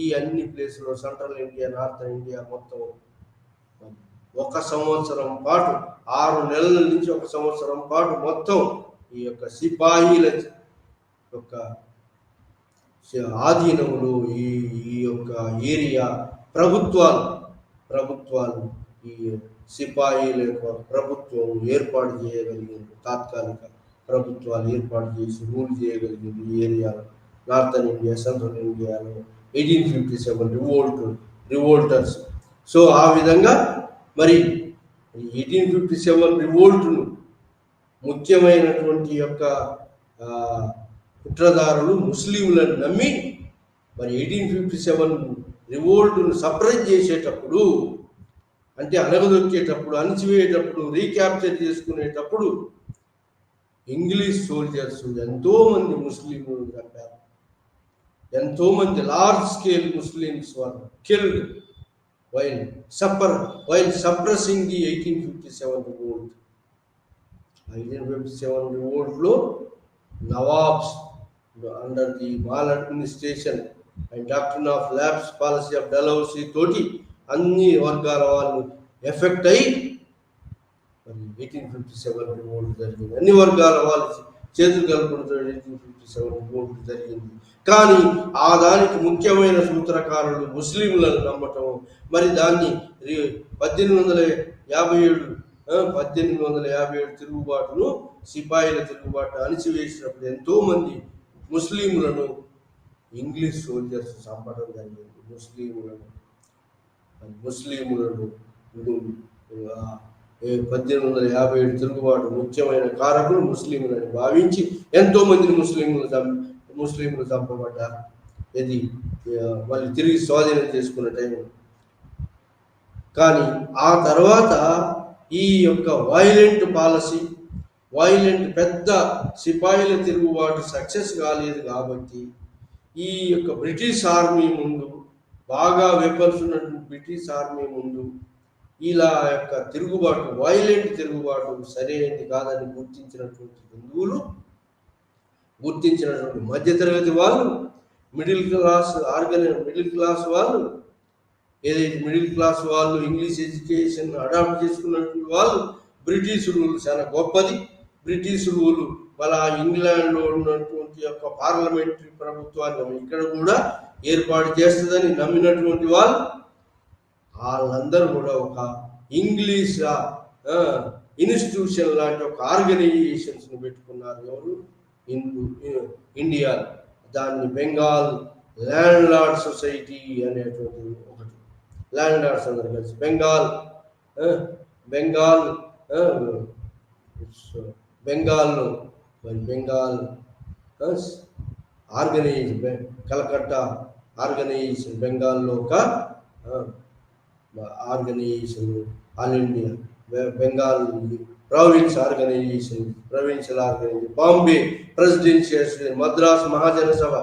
ఈ అన్ని ప్లేసులో సెంట్రల్ ఇండియా, నార్థన్ ఇండియా మొత్తం 1 సంవత్సరం పాటు, 6 నెలల నుంచి 1 సంవత్సరం పాటు మొత్తం ఈ యొక్క సిపాయిల యొక్క ఆధీనంలో ఈ యొక్క ఏరియా ప్రభుత్వాలు ఈ సిపాయిల యొక్క ప్రభుత్వం ఏర్పాటు చేయగలిగింది. తాత్కాలిక ప్రభుత్వాలు ఏర్పాటు చేసి రూల్ చేయగలిగింది ఈ ఏరియాలో, నార్థన్ ఇండియా, సెంట్రల్ ఇండియాలో 1857 రివోల్టర్స్. సో ఆ విధంగా మరి 1857 రివోల్ట్ను ముఖ్యమైనటువంటి యొక్క కుట్రదారులు ముస్లింలను నమ్మి మరి 1857 రివోల్ట్ను సప్రెస్ చేసేటప్పుడు, అంటే అణగదొక్కేటప్పుడు, అణచివేయేటప్పుడు, రీక్యాప్చర్ చేసుకునేటప్పుడు ఇంగ్లీష్ సోల్జర్స్ ఎంతోమంది ముస్లింలను చంపారు. ఎంతోమంది large scale Muslims were killed while suppressing the 1857 revolt. 1857 రివోల్ట్లో Nawabs under the maladministration and doctrine of lapse policy of Dalhousie తోటి అన్ని వర్గాల వాళ్ళు ఎఫెక్ట్ అయ్యి 1857 రివోల్ట్ జరిగింది. అన్ని వర్గాల వాళ్ళు చేతులు కలుపుకుంటూ 1857 రివోల్ట్ జరిగింది. కానీ ఆ దానికి ముఖ్యమైన సూత్రకారులు ముస్లింలను నమ్మటం. మరి దాన్ని 1857 తిరుగుబాటును, సిపాయిల తిరుగుబాటు అణిచివేసినప్పుడు ఎంతోమంది ముస్లింలను ఇంగ్లీష్ సోల్జర్స్ చంపడం జరిగింది. ముస్లింలను 1857 తిరుగుబాటు ముఖ్యమైన కారకులు ముస్లింలని భావించి ఎంతోమందిని ముస్లింలు చంపబడ్డారు. ఇది మళ్ళీ తిరిగి స్వాధీనం చేసుకున్న టైం. కానీ ఆ తర్వాత ఈ యొక్క వైలెంట్ పెద్ద సిపాయిల తిరుగుబాటు సక్సెస్ కాలేదు. కాబట్టి ఈ యొక్క బ్రిటిష్ ఆర్మీ ముందు, బాగా వెపన్స్ ఉన్నటువంటి బ్రిటిష్ ఆర్మీ ముందు ఇలా యొక్క తిరుగుబాటు, వైలెంట్ తిరుగుబాటు సరైనది కాదని గుర్తించినటువంటి హిందువులు, గుర్తించినటువంటి మధ్యతరగతి వాళ్ళు, మిడిల్ క్లాస్ వాళ్ళు, ఏదైతే మిడిల్ క్లాస్ వాళ్ళు ఇంగ్లీష్ ఎడ్యుకేషన్ అడాప్ట్ చేసుకున్నటువంటి వాళ్ళు, బ్రిటిష్ రూల్ చాలా గొప్పది, బ్రిటిష్ రూల్ మళ్ళా ఇంగ్లాండ్లో ఉన్నటువంటి యొక్క పార్లమెంటరీ ప్రభుత్వాన్ని ఇక్కడ కూడా ఏర్పాటు చేస్తుందని నమ్మినటువంటి వాళ్ళందరూ కూడా ఒక ఇంగ్లీష్ ఇన్స్టిట్యూషన్ లాంటి ఒక ఆర్గనైజేషన్స్ని పెట్టుకున్నారు. ఎవరు? ఇండియా. దాన్ని బెంగాల్ ల్యాండ్ లార్డ్ సొసైటీ అనేటువంటి ఒకటి, ల్యాండ్ లార్డ్స్ అందరు కలిసి బెంగాల్లో బెంగాల్ ఆర్గనైజేషన్, కలకత్తా ఆర్గనైజేషన్, బెంగాల్లో ఒక organisation, all India Bengal provincial organisation, Bombay presidential, Madras Mahajana Sabha,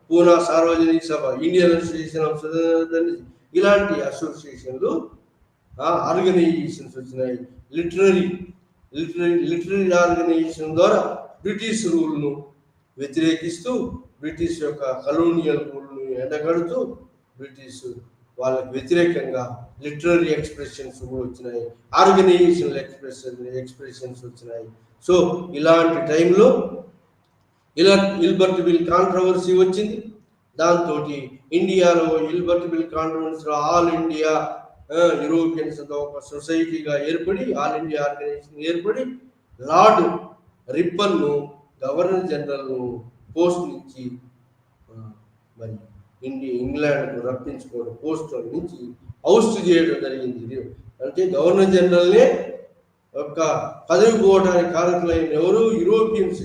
Poona Sarvajanik Sabha, Indian association of southern, ఇలాంటి అసోసియేషన్లు ఆర్గనైజేషన్స్ వచ్చినాయి. లిటరీ ఆర్గనైజేషన్ ద్వారా బ్రిటిష్ రూల్ను వ్యతిరేకిస్తూ, బ్రిటిష్ యొక్క కలోనియల్ రూల్ను ఎండగడుతూ, బ్రిటిష్ వాళ్ళకి వ్యతిరేకంగా లిటరీ ఎక్స్ప్రెషన్స్ కూడా వచ్చినాయి, ఆర్గనైజేషనల్ ఎక్స్ప్రెషన్స్ వచ్చినాయి. సో ఇలాంటి టైంలో ఇల్బర్ట్ బిల్ కాంట్రవర్సీ వచ్చింది. దాంతో ఇండియాలో ఇల్బర్ట్ బిల్ కాంట్రవర్సీలో ఆల్ ఇండియా యూరోపియన్స్ ఒక సొసైటీగా ఏర్పడి, ఆల్ ఇండియా ఆర్గనైజేషన్ ఏర్పడి, లార్డ్ రిప్పన్ను గవర్నర్ జనరల్ను పోస్ట్ నుంచి మరి ఇంగ్లాండ్కు రప్పించుకోవడం, పోస్ట్ నుంచి హౌస్ట్ చేయడం జరిగింది. అంటే గవర్నర్ జనరల్నే యొక్క పదవి పోవడానికి కారకులైన ఎవరు? యూరోపియన్స్.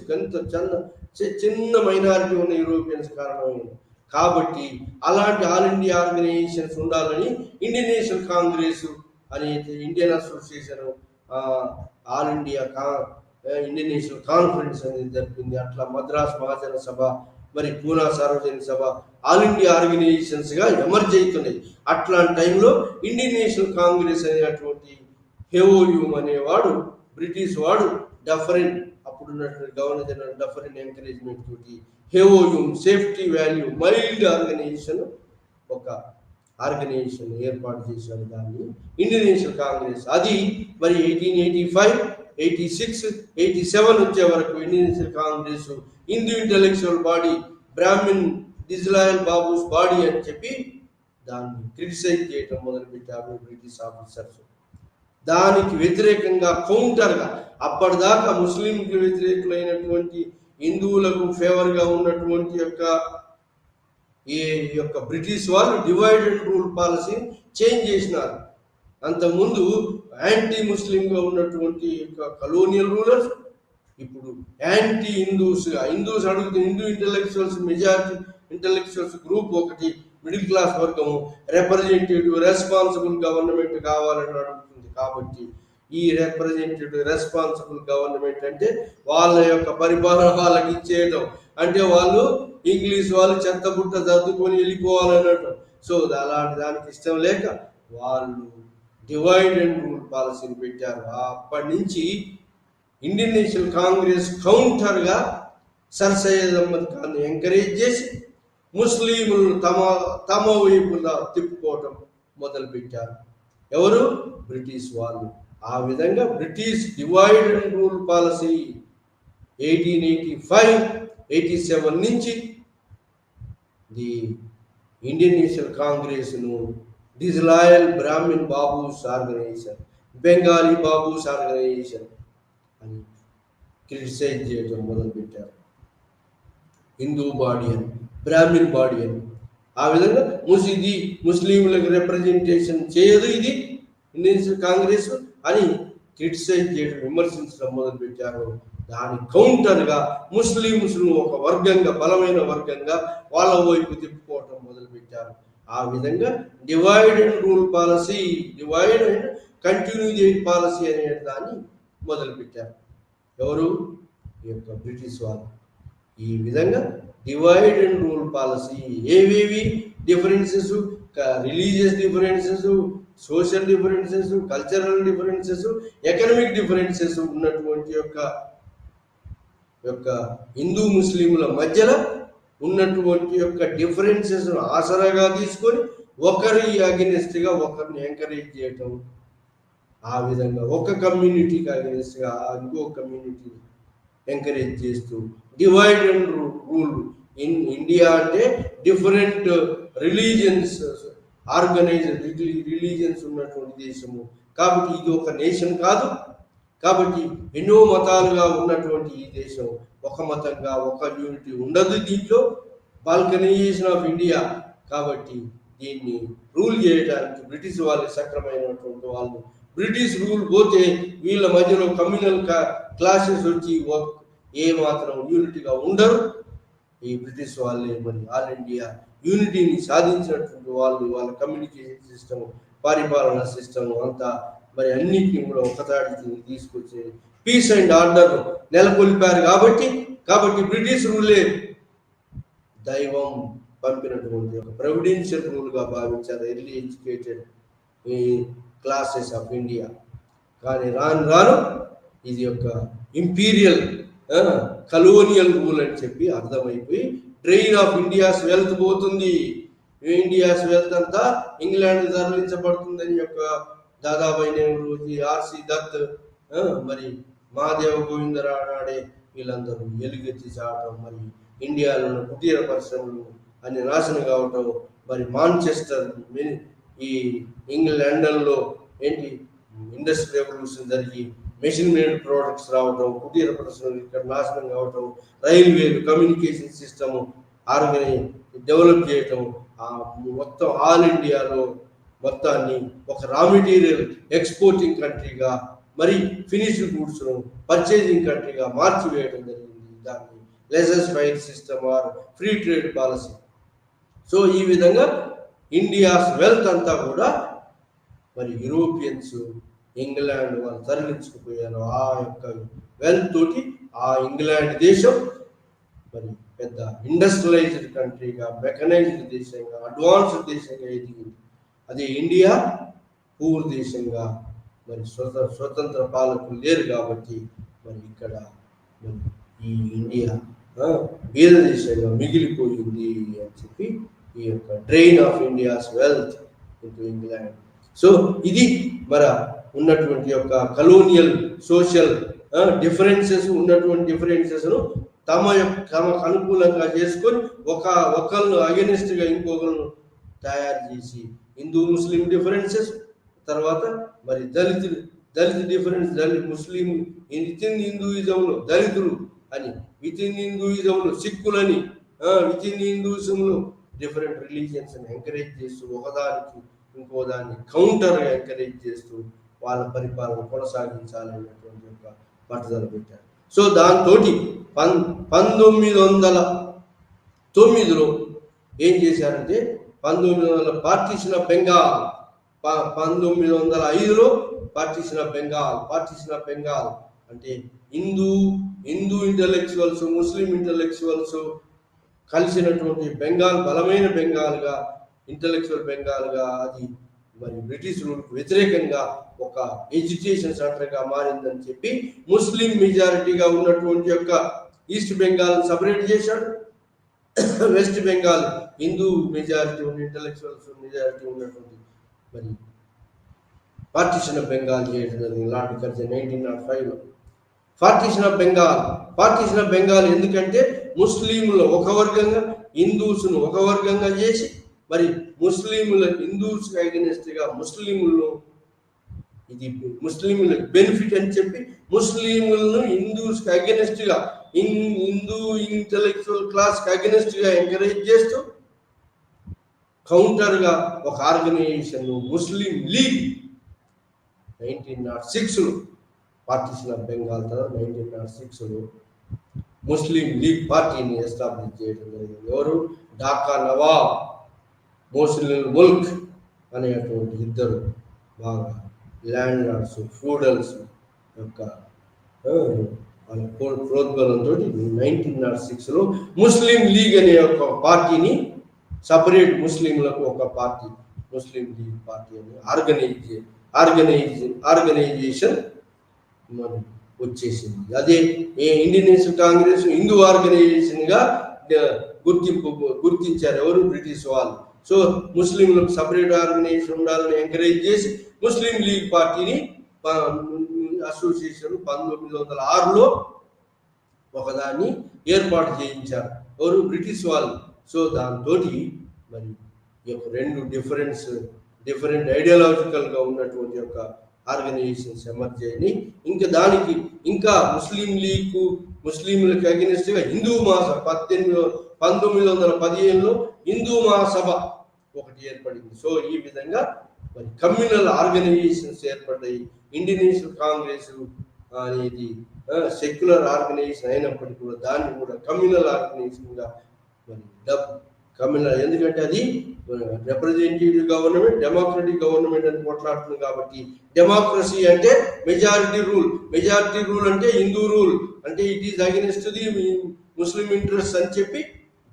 చిన్న మైనారిటీ ఉన్న యూరోపియన్స్ కారణమైంది. కాబట్టి అలాంటి ఆల్ ఇండియా ఆర్గనైజేషన్స్ ఉండాలని ఇండియన్ నేషనల్ కాంగ్రెస్ అని, Indian association, all India Indian national conference అనేది జరిపింది. అట్లా మద్రాస్ మహాజన సభ, మరి పూనా సార్వజనిక సభ ఆల్ ఇండియా ఆర్గనైజేషన్స్గా ఎమర్జ్ అవుతున్నాయి. అట్లాంటి టైంలో ఇండియన్ నేషనల్ కాంగ్రెస్ అనేటువంటి హెవోయూమ్ అనేవాడు, బ్రిటిష్ వాడు, డఫరిన్, అప్పుడున్నటువంటి గవర్నర్ జనరల్ డఫరిన్ ఎంకరేజ్మెంట్ తోటి హెవోయూమ్ సేఫ్టీ వాల్యూ మైల్డ్ ఆర్గనైజేషన్ ఒక ఆర్గనైజేషన్ ఏర్పాటు చేశారు. దాన్ని ఇండియన్ నేషనల్ కాంగ్రెస్. అది మరి 1885, 86, 87 వచ్చే వరకు Indian national Congress Hindu intellectual body, Brahmin disloyal babus body అని చెప్పి దాన్ని క్రిటిసైజ్ చేయటం మొదలుపెట్టారు బ్రిటిష్ ఆఫీసర్స్. దానికి వ్యతిరేకంగా కౌంటర్గా అప్పటిదాకా ముస్లింకి వ్యతిరేకులైనటువంటి హిందువులకు ఫేవర్గా ఉన్నటువంటి యొక్క బ్రిటిష్ వాళ్ళు డివైడ్ అండ్ రూల్ పాలసీని చేంజ్ చేసినారు. అంతకుముందు యాంటీ ముస్లింగా ఉన్నటువంటి యొక్క కలోనియల్ రూలర్స్ ఇప్పుడు యాంటీ హిందూస్గా, హిందూస్ అడుగుతూ Hindu intellectuals, majority intellectuals group ఒకటి, మిడిల్ క్లాస్ వర్గము రిప్రజెంటేటివ్ రెస్పాన్సిబుల్ గవర్నమెంట్ కావాలని అడుగుతుంది. కాబట్టి ఈ రిప్రజెంటేటివ్ రెస్పాన్సిబుల్ గవర్నమెంట్ అంటే వాళ్ళ యొక్క పరిపాలన వాళ్ళకి ఇచ్చేయడం, అంటే వాళ్ళు ఇంగ్లీష్ వాళ్ళు చెత్తబుట్ట చదువుకొని వెళ్ళిపోవాలన్నట్టు. సో అలాంటి దానికి ఇష్టం లేక వాళ్ళు డివైడ్ అండ్ రూల్ పాలసీని పెట్టారు. అప్పటి నుంచి ఇండియన్ నేషనల్ కాంగ్రెస్ కౌంటర్గా సర్ సయ్యద్ అహ్మద్ ఖాన్ ఎంకరేజ్ చేసి ముస్లింలను తమ వైపులా తిప్పుకోవటం మొదలుపెట్టారు. ఎవరు? బ్రిటిష్ వాళ్ళు. ఆ విధంగా British divide and rule policy 1885, 87 నుంచి ది ఇండియన్ నేషనల్ కాంగ్రెస్ను డిజ్లాయల్ Brahmin Babu's organisation, Bengali Babu's organisation అని క్రిటిసైజ్ చేయడం మొదలుపెట్టారు. హిందూ బాడీ అని, బ్రాహ్మిన్ బాడీ అని. ఆ విధంగా ముస్లింలకు రిప్రజెంటేషన్ చేయదు ఇది ఇండియన్ నేషనల్ కాంగ్రెస్ అని క్రిటిసైజ్ చేయడం, విమర్శించడం మొదలుపెట్టారు. దాని కౌంటర్గా ముస్లింస్ను ఒక వర్గంగా, బలమైన వర్గంగా వాళ్ళ వైపు తిప్పుకోవటం మొదలుపెట్టారు. ఆ విధంగా divide and rule policy, divide and continue policy అనే దాన్ని మొదలుపెట్టారు. ఎవరు? ఈ యొక్క బ్రిటిష్ వాళ్ళు. ఈ విధంగా డివైడ్ అండ్ రూల్ పాలసీ. ఏవేవి differences? Religious differences, social differences, cultural differences, economic differences ఉన్నటువంటి యొక్క యొక్క హిందూ ముస్లింల మధ్యలో ఉన్నటువంటి యొక్క డిఫరెన్సెస్ ఆసరాగా తీసుకొని ఒకరి అగెనిస్ట్గా ఒకరిని ఎంకరేజ్ చేయటం. ఆ విధంగా ఒక కమ్యూనిటీకి అగెనిస్ట్గా ఇంకో కమ్యూనిటీని ఎంకరేజ్ చేస్తూ divide and rule. In India అంటే డిఫరెంట్ రిలీజియన్స్, ఆర్గనైజ్డ్ రిలీజియన్స్ ఉన్నటువంటి దేశము. కాబట్టి ఇది ఒక నేషన్ కాదు. కాబట్టి ఎన్నో మతాలుగా ఉన్నటువంటి ఈ దేశం ఒక మతంగా ఒక యూనిటీ ఉండదు. దీంట్లో బాల్కనైజేషన్ ఆఫ్ ఇండియా. కాబట్టి దీన్ని రూల్ చేయడానికి బ్రిటిష్ వాళ్ళు సక్రమైనటువంటి వాళ్ళు. బ్రిటిష్ రూల్ పోతే వీళ్ళ మధ్యలో కమ్యూనల్ క్లాసెస్ వచ్చి ఏ మాత్రం యూనిటీగా ఉండరు. ఈ బ్రిటిష్ వాళ్ళే మరి ఆల్ ఇండియా యూనిటీని సాధించినటువంటి వాళ్ళు. వాళ్ళ కమ్యూనికేషన్ సిస్టమ్, పరిపాలనా సిస్టమ్ అంతా మరి అన్నింటినీ కూడా ఒకతాడికి తీసుకొచ్చి పీస్ అండ్ ఆర్డర్ నెలకొల్పారు. కాబట్టి బ్రిటిష్ రూలే దైవం పంపినటువంటి ఒక ప్రొవిడెన్షియల్ రూల్గా భావించారు early educated classes of India. కానీ రాను ఇది ఒక ఇంపీరియల్ కలోనియల్ రూల్ అని చెప్పి అర్థమైపోయి డ్రెయిన్ ఆఫ్ ఇండియాస్ వెల్త్ పోతుంది. ఇండియాస్ వెల్త్ అంతా ఇంగ్లాండ్ తరలించబడుతుందని యొక్క దాదాబాయి నెహ్రూ, ఆర్సి దత్, మరి మహాదేవ గోవిందరాడే వీళ్ళందరూ ఎలుగెత్తి చావటం, మరి ఇండియాలో కుటీర పరిశ్రమలు అన్ని నాశనం కావటం, మరి మాంచెస్టర్ ఈ లండన్లో ఏంటి ఇండస్ట్రీ రెవల్యూషన్ జరిగి మెషిన్ మేడ్ ప్రోడక్ట్స్ రావటం, కుటీర పరిశ్రమలు ఇక్కడ నాశనం కావటం, రైల్వేలు, కమ్యూనికేషన్ సిస్టమ్ డెవలప్ చేయటం, మొత్తం ఆల్ ఇండియాలో మొత్తాన్ని ఒక రా మెటీరియల్ ఎక్స్పోర్టింగ్ కంట్రీగా, మరి ఫినిష్డ్ గూడ్స్ పర్చేజింగ్ కంట్రీగా మార్చివేయడం జరిగింది. దాన్ని laissez faire system or free trade policy. So ఈ విధంగా ఇండియాస్ వెల్త్ అంతా కూడా మరి యూరోపియన్స్, ఇంగ్లాండ్ వాళ్ళు తరలించుకుపోయారు. ఆ యొక్క వెల్త్ తోటి ఆ ఇంగ్లాండ్ దేశం మరి పెద్ద ఇండస్ట్రియలైజ్డ్ కంట్రీగా, మెకనైజ్డ్ దేశంగా, అడ్వాన్స్డ్ దేశంగా ఎదిగింది. అదే ఇండియా పూర్ దేశంగా, మరి స్వతంత్ర పాలకులు లేరు కాబట్టి మరి ఇక్కడ మరి ఈ ఇండియా బీద దేశంగా మిగిలిపోయింది అని చెప్పి ఈ యొక్క drain of India's wealth into England. So ఇది మన ఉన్నటువంటి యొక్క కలోనియల్ సోషల్ డిఫరెన్సెస్ ఉన్నటువంటి డిఫరెన్సెస్ను తమకు అనుకూలంగా చేసుకొని ఒకళ్ళను అగెనిస్ట్గా ఇంకొకరిను తయారు చేసి హిందూ ముస్లిం డిఫరెన్సెస్, తర్వాత మరి దళిత డిఫరెన్స్, ముస్లిం విత్ ఇన్ హిందూయిజంలో దళితులు అని, విత్ ఇన్ హిందూయిజంలో సిక్కులని, విత్ ఇన్ హిందూయిజంలో డిఫరెంట్ రిలీజియన్స్ ఎంకరేజ్ చేస్తూ ఒకదానికి ఇంకో దాన్ని కౌంటర్గా ఎంకరేజ్ చేస్తూ వాళ్ళ పరిపాలన కొనసాగించాలనేటువంటి ఒక పట్టుదల పెట్టారు. సో దాంతో 1909లో ఏం చేశారంటే 1900 పార్టీషన్ ఆఫ్ బెంగాల్, 1905లో పార్టీషన్ ఆఫ్ బెంగాల్ అంటే హిందూ ఇంటలెక్చువల్స్, ముస్లిం ఇంటలెక్చువల్స్ కలిసినటువంటి బెంగాల్ బలమైన బెంగాల్గా, ఇంటలెక్చువల్ బెంగాల్గా అది మరి బ్రిటిష్ రూల్కు వ్యతిరేకంగా ఒక ఎడ్యుకేషన్ సెంటర్గా మారిందని చెప్పి ముస్లిం మెజారిటీగా ఉన్నటువంటి యొక్క ఈస్ట్ బెంగాల్ సపరేట్ చేశాడు. వెస్ట్ బెంగాల్ హిందూ మెజారిటీ ఉన్న ఇంటలెక్చువల్స్ మెజారిటీ ఉన్నటువంటి మరి పార్టీషన్ ఆఫ్ బెంగాల్ చేయడం జరిగింది. లార్డ్ కర్జన్ 1905లో పార్టీషన్ ఆఫ్ బెంగాల్ ఎందుకంటే ముస్లింలు ఒక వర్గంగా, హిందూస్ను ఒక వర్గంగా చేసి మరి హిందూస్కి అగెనిస్ట్గా ఇది ముస్లింలకు బెనిఫిట్ అని చెప్పి ముస్లింలను హిందూస్కి అగెనిస్ట్గా, హిందూ ఇంటలెక్చువల్ క్లాస్కి అగెనిస్ట్గా ఎంకరేజ్ చేస్తూ కౌంటర్గా ఒక ఆర్గనైజేషన్ ముస్లిం లీగ్ 1906లో పార్టీషన్ ఆఫ్ బెంగాల్ తర్వాత 1906లో ముస్లిం లీగ్ పార్టీని ఎస్టాబ్లిష్ చేయడం జరిగింది. ఎవరు? ఢాకా నవాబ్, మోసిల్ ముల్క్ అనేటువంటి ఇద్దరు బాగా ల్యాండ్ లార్డ్స్, ఫ్యూడల్స్ యొక్క వాళ్ళ ప్రోద్బలంతో 1906లో ముస్లిం లీగ్ అనే ఒక పార్టీని, సపరేట్ ముస్లింలకు ఒక పార్టీ, ముస్లిం లీగ్ పార్టీ అని ఆర్గనైజేషన్ మరి వచ్చేసింది. అదే ఇండియన్ నేషనల్ కాంగ్రెస్ హిందూ ఆర్గనైజేషన్గా గుర్తించారు ఎవరు? బ్రిటిష్ వాళ్ళు. సో ముస్లింలకు సపరేట్ ఆర్గనైజేషన్ ఉండాలని ఎంకరేజ్ చేసి ముస్లిం లీగ్ పార్టీని అసోసియేషన్ 1906లో ఒకదాన్ని ఏర్పాటు చేయించారు ఎవరు? బ్రిటిష్ వాళ్ళు. సో దాంతో మరి ఈ యొక్క రెండు డిఫరెంట్ ఐడియాలజికల్గా ఉన్నటువంటి యొక్క ఆర్గనైజేషన్స్ ఎమర్జ్ అయ్యి, ఇంకా దానికి ఇంకా ముస్లింలకు అగెనిస్ట్గా హిందూ మహాసభ 1915లో హిందూ మహాసభ ఒకటి ఏర్పడింది. సో ఈ విధంగా మరి కమ్యూనల్ ఆర్గనైజేషన్స్ ఏర్పడ్డాయి. ఇండియన్ నేషనల్ కాంగ్రెస్ అనేది సెక్యులర్ ఆర్గనైజేషన్ అయినప్పటికీ కూడా దాన్ని కూడా కమ్యూనల్ ఆర్గనైజేషన్గా మరి కమ్యూనల్, ఎందుకంటే అది రిప్రజెంటేటివ్ గవర్నమెంట్, డెమోక్రటిక్ గవర్నమెంట్ అని కొట్లాడుతుంది. కాబట్టి డెమోక్రసీ అంటే మెజారిటీ రూల్ అంటే హిందూ రూల్ అంటే it is against the Muslim interest అని చెప్పి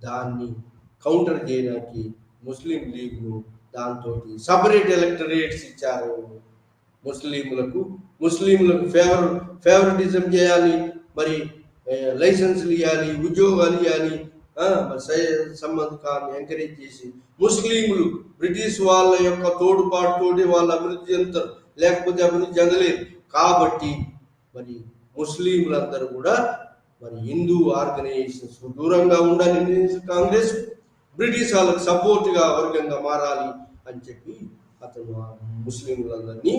దాన్ని కౌంటర్ చేయడానికి ముస్లిం లీగ్ను దాంతో సపరేట్ ఎలక్టరేట్స్ ఇచ్చారు. ముస్లింలకు ఫేవరెటిజం చేయాలి, మరి లైసెన్స్లు ఇవ్వాలి, ఉద్యోగాలు ఇవ్వాలి, సంబంధకాన్ని ఎంకరేజ్ చేసి ముస్లింలు బ్రిటిష్ వాళ్ళ యొక్క తోడ్పాటుతోటి వాళ్ళు అభివృద్ధి చెందుతారు, లేకపోతే అభివృద్ధి చెందలేరు. కాబట్టి మరి ముస్లింలందరూ కూడా మరి హిందూ ఆర్గనైజేషన్స్ దూరంగా ఉండాలి. ఇండియన్ కాంగ్రెస్ బ్రిటిష్ వాళ్ళకి సపోర్ట్గా వర్గంగా మారాలి అని చెప్పి అతను ముస్లింలందరినీ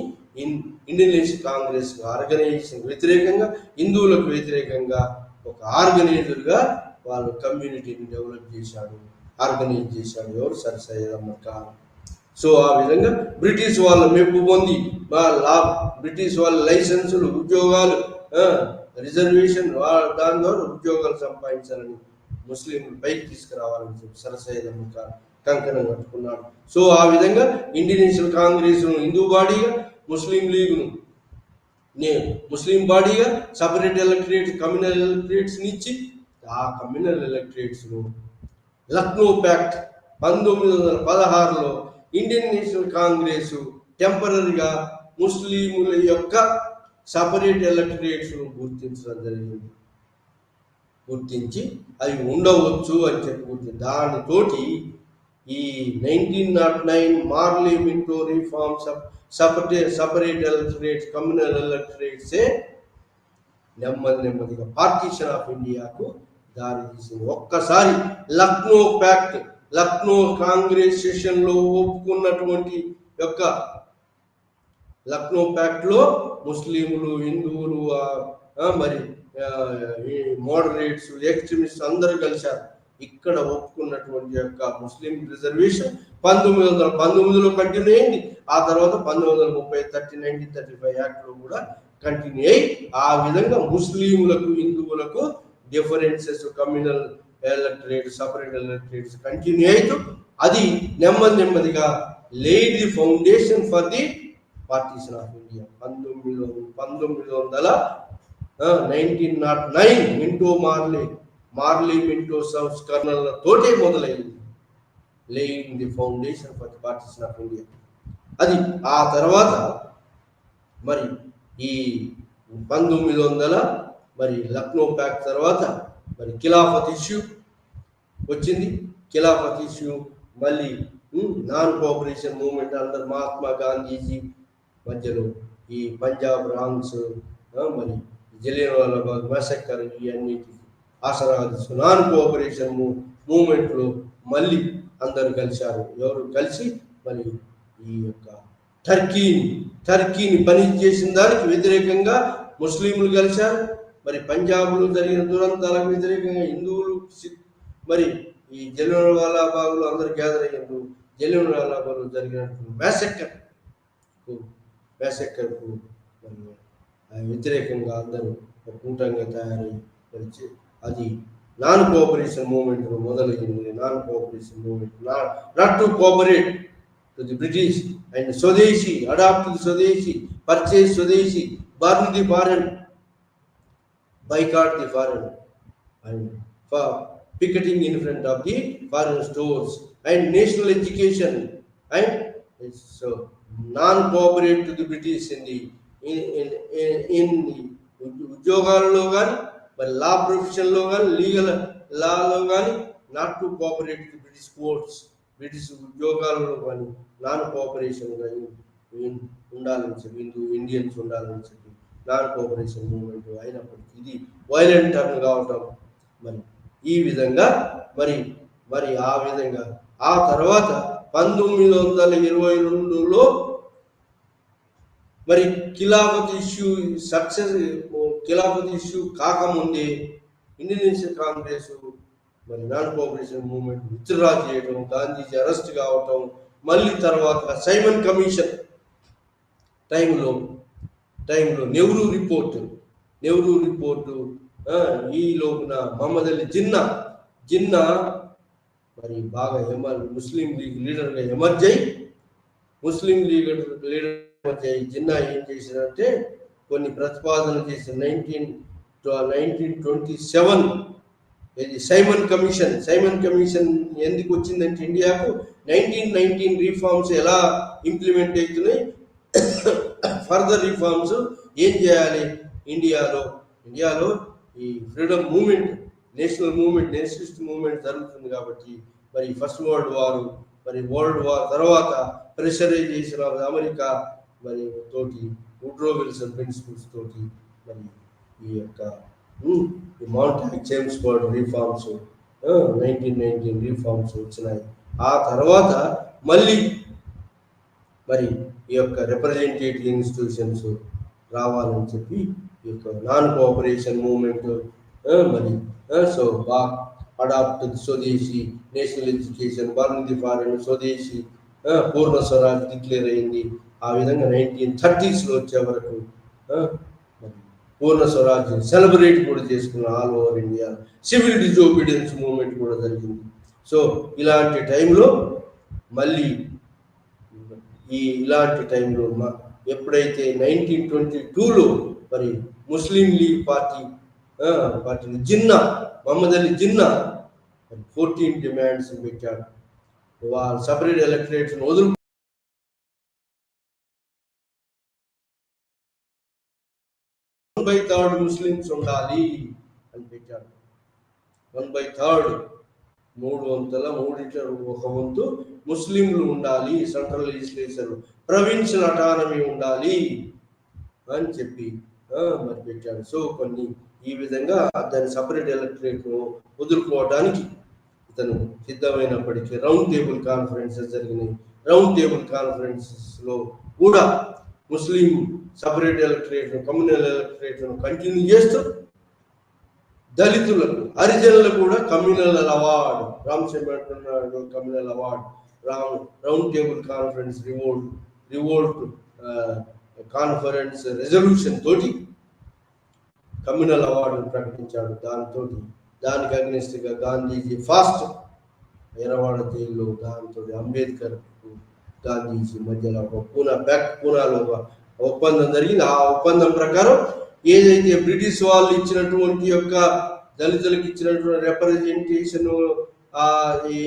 ఇండియన్ నేషనల్ కాంగ్రెస్ ఆర్గనైజేషన్ వ్యతిరేకంగా, హిందువులకు వ్యతిరేకంగా ఒక ఆర్గనైజర్గా వాళ్ళు కమ్యూనిటీని డెవలప్ చేశాడు, ఆర్గనైజ్ చేశాడు ఎవరు? సర్ సయ్యద్ అహ్మద్ ఖాన్. సో ఆ విధంగా బ్రిటిష్ వాళ్ళ మెప్పు పొంది బ్రిటిష్ వాళ్ళ లైసెన్సులు, ఉద్యోగాలు, రిజర్వేషన్ దాని ద్వారా ఉద్యోగాలు సంపాదించాలని ముస్లింలు పైకి తీసుకురావాలని చెప్పి సర్ సయ్యద్ అహ్మద్ ఖాన్ కంకణం కట్టుకున్నాడు. సో ఆ విధంగా ఇండియన్ నేషనల్ కాంగ్రెస్ హిందూ బాడీగా, ముస్లిం లీగ్ను ముస్లిం బాడీగా సపరేట్ ఎలక్టరేట్, కమ్యూనల్ ఎలక్టరేట్స్ని ఇచ్చి ఆ కమ్యూనల్ ఎలక్టరేట్స్ను లక్నో ప్యాక్ట్ 1916లో ఇండియన్ నేషనల్ కాంగ్రెస్ టెంపరీగా ముస్లింల యొక్క సపరేట్ ఎలక్టరేట్స్ను గుర్తించడం జరిగింది. గుర్తించి అవి ఉండవచ్చు అని చెప్పి దానితోటి ఈ 1909 Morley Minto reforms separate electorates, communal ఎలక్టరేట్సే నెమ్మదిగా పార్టీషన్ ఆఫ్ ఇండియాకు దారి తీసింది. ఒక్కసారి లక్నో కాంగ్రెస్ సెషన్లో ఒప్పుకున్నటువంటి యొక్క లక్నో ప్యాక్ట్ లో ముస్లింలు, హిందువులు, మరి మోడరేట్స్, ఎక్స్ట్రీమిస్ట్ అందరూ కలిశారు. ఇక్కడ ఒప్పుకున్నటువంటి యొక్క ముస్లిం రిజర్వేషన్ 1919లో కంటిన్యూ అయింది. ఆ తర్వాత 1930 1935 యాక్ట్లో కూడా కంటిన్యూ అయ్యి ఆ విధంగా ముస్లింలకు, హిందువులకు differences, communal electorate, separate electorates continue అవుతూ అది నెమ్మదిగా laid the foundation for the partition of India. 1909 Morley Minto సంస్కరణలతోటే మొదలైంది laying the foundation for the partition of India. అది ఆ తర్వాత మరి ఈ 1900 మరి లక్నో ప్యాక్ట్ తర్వాత మరి ఖిలాఫత్ ఇష్యూ వచ్చింది. ఖిలాఫత్ ఇష్యూ మళ్ళీ నాన్ కోఆపరేషన్ మూవ్మెంట్ అందరు మహాత్మా గాంధీజీ మధ్యలో ఈ పంజాబ్ రాంగ్స్, మరి జలియన్వాలాబాగ్ మాసక్కర్, ఇవన్నిటికి ఆసరా నాన్ కోఆపరేషన్ మూవ్మెంట్లో మళ్ళీ అందరు కలిశారు. ఎవరు కలిసి మరి ఈ యొక్క టర్కీని పని చేసిన దానికి వ్యతిరేకంగా ముస్లింలు కలిశారు. మరి పంజాబ్లో జరిగిన దురంతాలకు వ్యతిరేకంగా హిందువులు, మరి ఈ జలియన్వాలాబాగ్లో అందరు గ్యాదర్ అయ్యారు. జలియన్వాలాబాగ్లో జరిగినటువంటి మ్యాసక్కర్కు వ్యతిరేకంగా అందరూ కూటంగా తయారై అది నాన్ కోఆపరేషన్ మూవ్మెంట్ మొదలైంది. Non cooperation movement not to cooperate to the British and స్వదేశీ, అడాప్ట్ ది స్వదేశీ, పర్చేజ్ స్వదేశీ, burn the foreign. boycott the foreign and for picketing in front of the foreign stores and national education and so non-cooperate to the British in the in the ఉద్యోగాలలో కానీ మరి లా ప్రొఫెషన్లో కానీ legal లాలో కానీ not to cooperate to British courts, British ఉద్యోగాలలో కానీ non కోఆపరేషన్గా ఉండాలని చెప్పి ఇండియన్స్ ఉండాలని చెప్పి నాన్ కోఆపరేషన్ మూవ్మెంట్ అయినప్పటికీ ఇది వైలెంట్ టర్న్ కావటం మరి ఈ విధంగా మరి ఆ విధంగా ఆ తర్వాత 1922లో మరి ఖిలాఫత్ ఇష్యూ కాకముందే ఇండియన్ కాంగ్రెస్ మరి నాన్ కోఆపరేషన్ మూవ్మెంట్ విత్డ్రా చేయడం, గాంధీజీ అరెస్ట్ కావటం, మళ్ళీ తర్వాత సైమన్ కమిషన్ టైంలో నెహ్రూ రిపోర్టు ఈ లోపున మహమ్మద్ అలీ జిన్నా మరి బాగా ముస్లిం లీగ్ లీడర్గా ఎమర్జ్ అయ్యి జిన్నా ఏం చేశారంటే కొన్ని ప్రతిపాదనలు చేసిన 1927 సైమన్ కమిషన్ ఎందుకు వచ్చిందంటే ఇండియాకు 1919 రిఫార్మ్స్ ఎలా ఇంప్లిమెంట్ అవుతున్నాయి, ఫర్దర్ రిఫార్మ్స్ ఏం చేయాలి ఇండియాలో ఈ ఫ్రీడమ్ మూవ్మెంట్ నేషనలిస్ట్ మూవ్మెంట్ జరుగుతుంది కాబట్టి మరి ఫస్ట్ వరల్డ్ వార్ తర్వాత ప్రెషరైజేషన్ ఆఫ్ అమెరికా మరి తోటి వుడ్రో విల్సన్ ప్రిన్సిపల్స్ తోటి మరి ఈ యొక్క మౌంటాక్ చేమ్స్ఫోర్డ్ రిఫార్మ్స్ 1919 రిఫార్మ్స్ వచ్చినాయి. ఆ తర్వాత మళ్ళీ మరి ఈ యొక్క రిప్రజెంటేటివ్ ఇన్స్టిట్యూషన్స్ రావాలని చెప్పి ఈ యొక్క నాన్ కోఆపరేషన్ మూవ్మెంట్ మరి సో అడాప్ట్ స్వదేశీ national education, burn the foreign, స్వదేశీ, పూర్ణ స్వరాజ్ డిక్లేర్ అయింది. ఆ విధంగా 1930sలో వచ్చే వరకు పూర్ణ స్వరాజ్ సెలబ్రేట్ కూడా చేసుకున్నాం all over India. Civil disobedience movement కూడా జరిగింది. సో ఇలాంటి టైంలో మళ్ళీ ఇలాంటి టైంలో ఎప్పుడైతే 1922లో మరి ముస్లిం లీగ్ పార్టీని మహమ్మద్ అలీ జిన్నా 14 డిమాండ్స్ పెట్టాడు. వాళ్ళు సపరేట్ ఎలక్టరేట్స్ వదులు 1/3 ముస్లిమ్స్ ఉండాలి అని పెట్టాడు. 1/3 3/3 ఒక వంతు ముస్లింలు ఉండాలి, సెంట్రల్ లెజిస్లేచర్ ప్రొవిన్షియల్ అటానమీ ఉండాలి అని చెప్పి మరి పెట్టాడు. సో కొన్ని ఈ విధంగా దాని సపరేట్ ఎలక్టరేట్ వదులుకోవడానికి ఇతను సిద్ధమైనప్పటికీ రౌండ్ టేబుల్ కాన్ఫరెన్సెస్ జరిగినాయి. రౌండ్ టేబుల్ కాన్ఫరెన్సెస్లో కూడా Muslim separate electorate, communal electorate continue చేస్తూ దళితులకు, హరిజనులకు కూడా communal award, Ramachandra communal award, round table conference revolt conference resolution తోటి కమ్యూనల్ అవార్డును ప్రకటించాడు. దానికి అగ్నిస్ట్గా గాంధీజీ ఫాస్ట్ ఎరవాడ జైల్లో దాంతో అంబేద్కర్ గాంధీజీ మధ్యలో ఒక పూనాలో ఒక ఒప్పందం జరిగింది. ఆ ఒప్పందం ప్రకారం ఏదైతే బ్రిటిష్ వాళ్ళు ఇచ్చినటువంటి యొక్క దళితులకు ఇచ్చినటువంటి రిప్రజెంటేషన్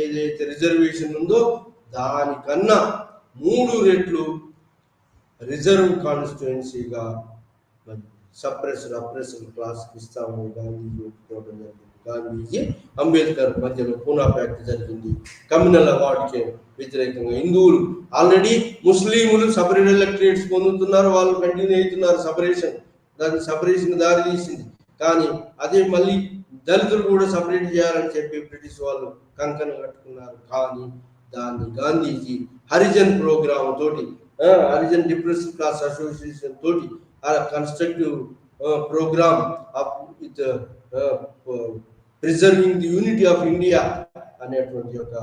ఏదైతే రిజర్వేషన్ ఉందో దానికన్నా 3 రెట్లు రిజర్వ్ కాన్స్టిట్యుయెన్సీగా అప్రెస్డ్ క్లాస్కి ఇస్తామని గాంధీజీ ఒప్పుకోవడం జరిగింది. గాంధీజీ అంబేద్కర్ మధ్యలో పూనా ప్యాక్ట్ జరిగింది. కమ్యూనల్ అవార్డుకి వ్యతిరేకంగా హిందువులు ఆల్రెడీ ముస్లింలు సపరేట్ ఎలక్టరేట్స్ పొందుతున్నారు, వాళ్ళు కంటిన్యూ అవుతున్నారు సపరేషన్ దారి తీసింది. కానీ అదే మళ్ళీ దళితులు కూడా సపరేట్ చేయాలని చెప్పి బ్రిటిష్ వాళ్ళు కంకణ కట్టుకున్నారు. కానీ దాన్ని గాంధీజీ హరిజన్ ప్రోగ్రామ్ తోటి, హరిజన్ డిప్రెస్డ్ క్లాస్ అసోసియేషన్ తోటి constructive program with preserving the unity of India అనేటువంటి ఒక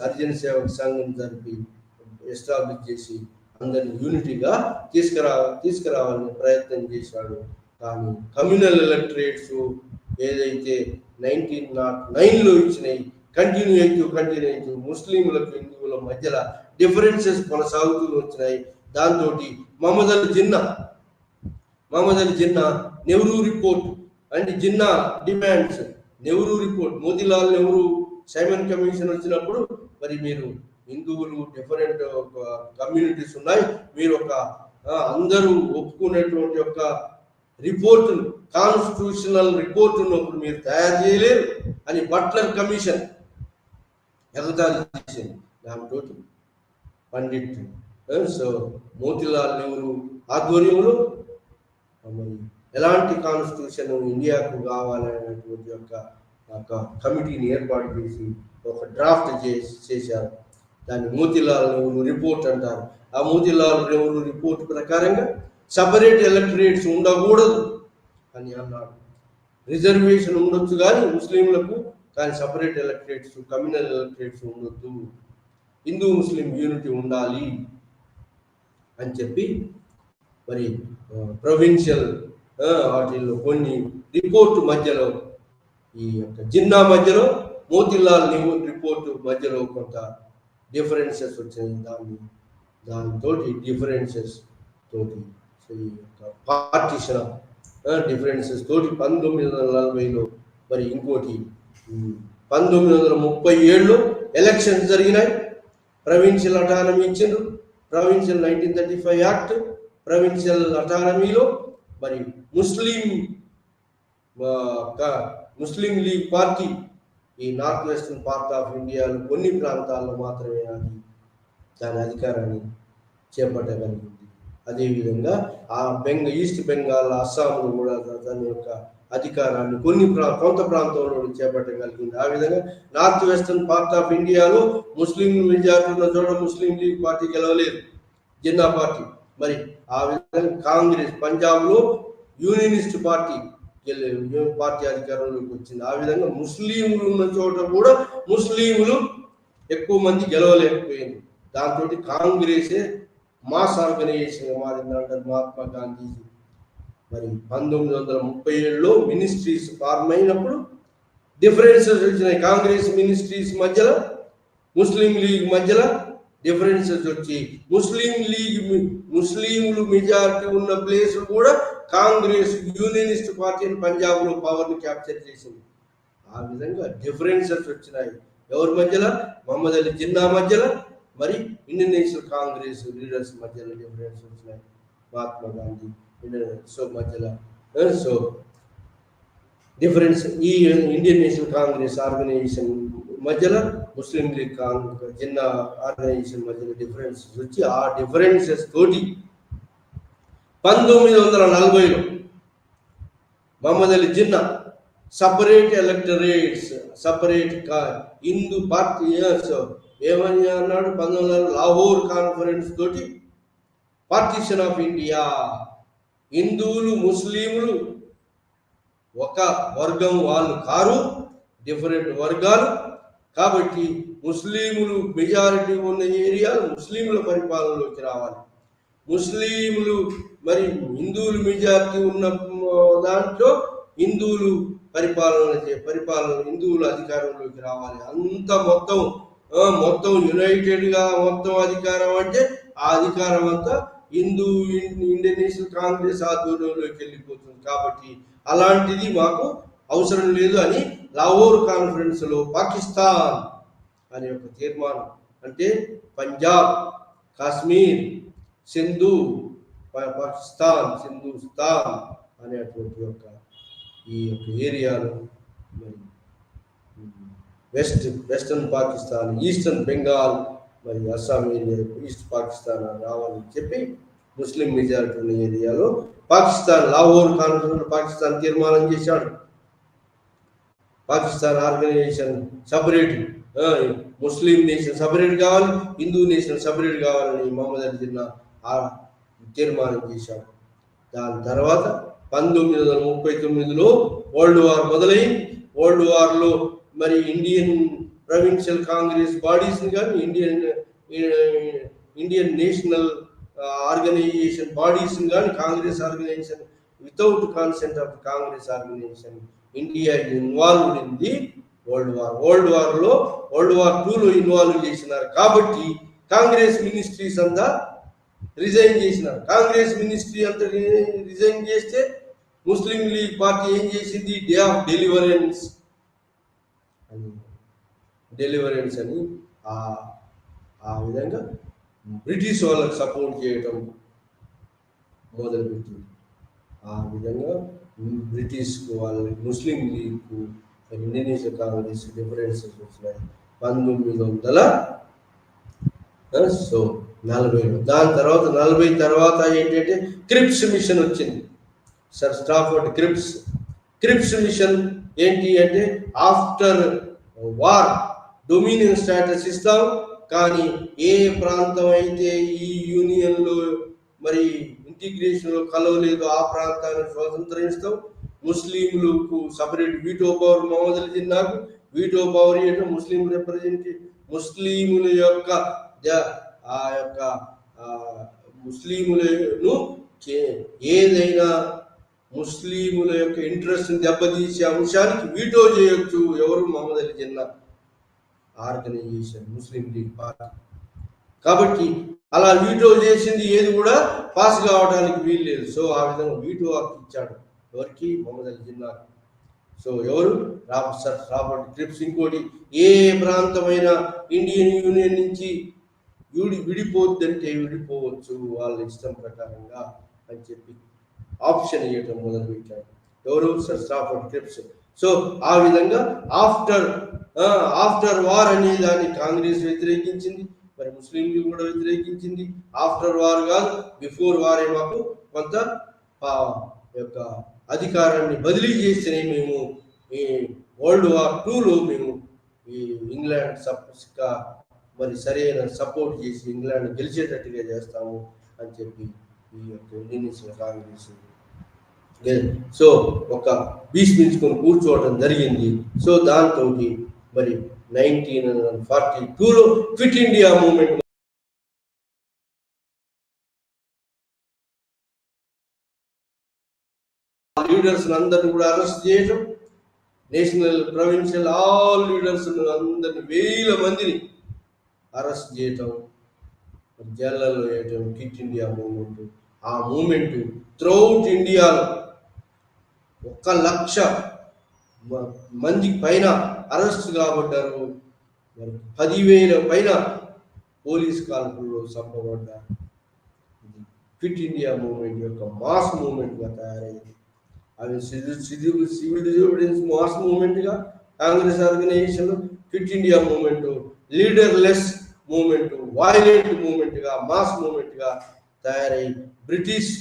హరిజన్ సేవక సంఘం జరిపి ఎస్టాబ్లిష్ చేసి అందరిని యూనిటీగా తీసుకురావాలని ప్రయత్నం చేశాడు. కానీ కమ్యూనల్ ఎలక్టరేట్స్ ఏదైతే 1909లో ఇచ్చినాయి కంటిన్యూ అవుతూ ముస్లింలకు హిందువుల మధ్యలో డిఫరెన్సెస్ కొనసాగుతూ వచ్చినాయి. దాంతో Mohammad Ali Jinnah Nehru report and Jinnah demands, Nehru report, Motilal Nehru Simon commission వచ్చినప్పుడు మరి మీరు హిందువులు డిఫరెంట్ కమ్యూనిటీస్ ఉన్నాయి, మీరు ఒక అందరూ ఒప్పుకునేటువంటి ఒక రిపోర్టును, కాన్స్టిట్యూషనల్ రిపోర్టును మీరు తయారు చేయలేరు అని బట్లర్ కమిషన్ ఎగతాళి చేసింది. దాంతో పండిట్ సో మోతీలాల్ నెహ్రూ ఆధ్వర్యంలో మరి ఎలాంటి కాన్స్టిట్యూషన్ ఇండియాకు కావాలనేటువంటి ఒక కమిటీని ఏర్పాటు చేసి ఒక డ్రాఫ్ట్ చేశారు. దాన్ని మోతీలాల్ నెహ్రూ రిపోర్ట్ అంటారు. ఆ మోతీలాల్ నెహ్రూ రిపోర్ట్ ప్రకారంగా సపరేట్ ఎలక్టరేట్స్ ఉండకూడదు అని అన్నాడు. రిజర్వేషన్ ఉండొచ్చు కానీ ముస్లింలకు, కానీ సపరేట్ ఎలక్టరేట్స్, కమ్యూనల్ ఎలక్టరేట్స్ ఉండొద్దు, హిందూ ముస్లిం యూనిటీ ఉండాలి అని చెప్పి మరి ప్రొవిన్షియల్ వాటిల్లో కొన్ని రిపోర్టు మధ్యలో, ఈ యొక్క జిన్నా మధ్యలో మోతీలాల్ నెహ్రూ రిపోర్టు మధ్యలో కొంత డిఫరెన్సెస్ వచ్చాయి. దాంతో డిఫరెన్సెస్ తోటి ఈ యొక్క పార్టీషన్ డిఫరెన్సెస్ తోటి 1940లో మరి ఇంకోటి 1937లో ఎలక్షన్స్ జరిగినాయి. ప్రొవిన్షియల్ అటానమీ ఇచ్చిండ్రు. ప్రొవిన్షియల్ 1935 యాక్ట్, ప్రొవిన్షియల్ అటానమీలో మరి ముస్లిం లీగ్ పార్టీ ఈ నార్త్ వెస్టర్న్ పార్ట్ ఆఫ్ ఇండియాలో కొన్ని ప్రాంతాల్లో మాత్రమే అది దాని అధికారాన్ని చేపట్టగలిగింది. అదేవిధంగా ఈస్ట్ బెంగాల్, అస్సాంలో కూడా దాని యొక్క అధికారాన్ని కొంత ప్రాంతంలో చేపట్టగలిగింది. ఆ విధంగా నార్త్ వెస్టర్న్ పార్ట్ ఆఫ్ ఇండియాలో ముస్లిం మెజారిటీ ఉన్న చోట ముస్లిం లీగ్ పార్టీ గెలవలేదు, జిన్నా పార్టీ. మరి ఆ విధంగా కాంగ్రెస్, పంజాబ్లో యూనియనిస్ట్ పార్టీ అధికారంలోకి వచ్చింది. ఆ విధంగా ముస్లింలు ఉన్న చోట కూడా ముస్లింలు ఎక్కువ మంది గెలవలేకపోయింది. దాంతో కాంగ్రెసే మాస్ ఆర్గనైజేషన్ మారింది అంటారు మహాత్మా గాంధీజీ. మరి 1937లో మినిస్ట్రీస్ ఫార్మ్ అయినప్పుడు డిఫరెన్సెస్ వచ్చినాయి. కాంగ్రెస్ మినిస్ట్రీస్ మధ్యలో, ముస్లిం లీగ్ మధ్యలో డిఫరెన్సెస్ వచ్చి ముస్లింలు మెజారిటీ ఉన్న ప్లేస్ కూడా కాంగ్రెస్ యూనియనిస్ట్ పార్టీని పంజాబ్లో పవర్ని క్యాప్చర్ చేసింది. ఆ విధంగా డిఫరెన్సెస్ వచ్చినాయి. ఎవరి మధ్యలో? మహమ్మద్ అలీ జిన్నా మధ్యలో, మరి ఇండియన్ నేషనల్ కాంగ్రెస్ లీడర్స్ మధ్యలో డిఫరెన్స్ వచ్చినాయి. మహాత్మా గాంధీ మధ్యలో డిఫరెన్స్. ఈ ఇండియన్ నేషనల్ కాంగ్రెస్ ఆర్గనైజేషన్ మధ్యలో, ముస్లిం లీగ్ జిన్నా ఆర్గనైజేషన్ మధ్యలో డిఫరెన్సెస్ వచ్చి ఆ డిఫరెన్సెస్ తోటి 1940లో Mohammed Ali Jinnah separate electorates, separate Hindu party ఏమని అన్నాడు? 1900 లాహోర్ కాన్ఫరెన్స్ తోటి పార్టీషన్ ఆఫ్ ఇండియా, హిందువులు ముస్లింలు ఒక వర్గం వాళ్ళు కారు, డిఫరెంట్ వర్గాలు. కాబట్టి ముస్లింలు మెజారిటీ ఉన్న ఏరియాలు ముస్లింల పరిపాలనలోకి రావాలి, ముస్లింలు మరి యునైటెడ్ మెజారిటీ ఉన్న దాంట్లో హిందువులు హిందువుల అధికారంలోకి రావాలి. అంత మొత్తం యునైటెడ్ గా మొత్తం అధికారం అంటే ఆ అధికారం అంతా ఇండియన్ నేషనల్ కాంగ్రెస్ ఆధ్వర్యంలోకి వెళ్ళిపోతుంది. కాబట్టి అలాంటిది మాకు అవసరం లేదు అని లాహోర్ కాన్ఫరెన్స్ లో పాకిస్తాన్ అనే ఒక తీర్మానం, అంటే పంజాబ్, కాశ్మీర్, సింధుస్థాన్ అనేటువంటి ఈ యొక్క ఏరియాలో వెస్టర్న్ పాకిస్తాన్, ఈస్టర్న్ బెంగాల్, మరి అస్సాం ఏరియా, ఈస్ట్ పాకిస్తాన్ రావాలని చెప్పి ముస్లిం మెజారిటీ ఉన్న ఏరియాలో పాకిస్తాన్ లాహోర్ కాన్ఫరెన్స్ పాకిస్తాన్ తీర్మానం చేశాడు. పాకిస్తాన్ ఆర్గనైజేషన్ సపరేట్, ముస్లిం నేషన్ సపరేట్ కావాలి, హిందూ నేషన్ సపరేట్ కావాలని మహమ్మద్ అలీ జిన్నా తీర్మానం చేశాడు. దాని తర్వాత 1939లో వరల్డ్ వార్ మొదలైంది. వరల్డ్ వార్లో మరి ఇండియన్ ప్రొవిన్షియల్ కాంగ్రెస్ బాడీస్ని కానీ ఇండియన్ నేషనల్ ఆర్గనైజేషన్ బాడీస్ని కానీ Congress organization without consent of Congress organization India involved in the world వార్లో వరల్డ్ వార్ 2లో ఇన్వాల్వ్ చేసినారు. కాబట్టి కాంగ్రెస్ మినిస్ట్రీస్ అంతా రిజైన్ చేసినారు. కాంగ్రెస్ మినిస్ట్రీ అంతా రిజైన్ చేస్తే ముస్లిం లీగ్ పార్టీ ఏం చేసింది? డే ఆఫ్ డెలివరెన్స్ అని ఆ ఆ విధంగా బ్రిటిష్ వాళ్ళకి సపోర్ట్ చేయటం మొదలుపెట్టింది. ఆ విధంగా బ్రిటిష్కు వాళ్ళకి ముస్లిం లీగ్కు ఇండోనేషియా కాంగ్రెస్ డిఫరెన్సెస్ వచ్చినాయి 1940. దాని తర్వాత 40 తర్వాత ఏంటంటే క్రిప్స్ మిషన్ వచ్చింది. సర్ స్టాఫర్డ్ క్రిప్స్ మిషన్ ఏంటి అంటే ఆఫ్టర్ వార్ డొమినియన్ స్టేటస్ ఇస్తాం, కానీ ఏ ప్రాంతం అయితే ఈ యూనియన్లో మరి ఇంటిగ్రేషన్లో కలవలేదు ఆ ప్రాంతాన్ని స్వాతంత్రం ఇస్తాం. ముస్లింలకు separate veto power, Mohammed Ali జిన్నాకు వీటో పవర్ ఇవ్వడం, ముస్లిం రిప్రజెంటేటివ్ ముస్లింల యొక్క ముస్లింలను ఏదైనా ముస్లింల యొక్క ఇంట్రెస్ట్ దెబ్బతీసే అంశానికి వీటో చేయొచ్చు. ఎవరు? Mohammed Ali Jinnah organisation Muslim league party. కాబట్టి అలా వీటో చేసింది ఏది కూడా పాస్ కావడానికి వీల్లేదు. సో ఆ విధంగా వీటో హక్కు ఇచ్చాడు ఎవరికి? మొహమ్మద్ అలీ జిన్నా. సో ఎవరు? Sir Robert క్రిప్స్. ఇంకోటి, ఏ ప్రాంతమైన ఇండియన్ యూనియన్ నుంచి విడిపోద్దంటే విడిపోవచ్చు వాళ్ళ ఇష్టం ప్రకారంగా అని చెప్పి ఆప్షన్ ఇవ్వటం మొదలుపెట్టాడు. ఎవరు? Sir Stafford క్రిప్స్. సో ఆ విధంగా ఆఫ్టర్ వార్ అనే దాన్ని కాంగ్రెస్ వ్యతిరేకించింది, మరి ముస్లిం లీగ్ కూడా వ్యతిరేకించింది. ఆఫ్టర్ వార్ కాదు, బిఫోర్ వారే మాకు కొంత యొక్క అధికారాన్ని బదిలీ చేస్తేనే మేము ఈ వరల్డ్ వార్ 2లో మేము ఈ ఇంగ్లాండ్ మరి సరైన సపోర్ట్ చేసి ఇంగ్లాండ్ గెలిచేటట్టుగా చేస్తాము అని చెప్పి ఈ యొక్క ఇండియన్ కాంగ్రెస్ సో ఒక భీష్మించుకొని కూర్చోవడం జరిగింది. సో దాంతో మరి 1942లో క్విట్ ఇండియా మూవ్మెంట్ లీడర్స్ అందరిని కూడా అరెస్ట్ చేయడం, నేషనల్ ప్రొవిన్షియల్ ఆల్ లీడర్స్ అందరిని 1000 మందిని అరెస్ట్ చేయటం, జైళ్ళలో వేయటం. క్విట్ ఇండియా మూవ్మెంట్, ఆ మూవ్మెంట్ త్రూఅవుట్ ఇండియాలో 1,00,000 మంది పైన అరెస్ట్ కాబడ్డారు. 10,000 పైన పోలీస్ కాల్పుల్లో చంపబడ్డారు. క్విట్ ఇండియా మూవ్మెంట్ యొక్క మాస్ మూవ్మెంట్గా తయారైంది. అది సివిల్ డిజోబిడియన్స్ మాస్ మూవ్మెంట్గా Congress organization, quit India movement leaderless movement, violent మూవ్మెంట్గా, మాస్ మూవ్మెంట్గా తయారై బ్రిటిష్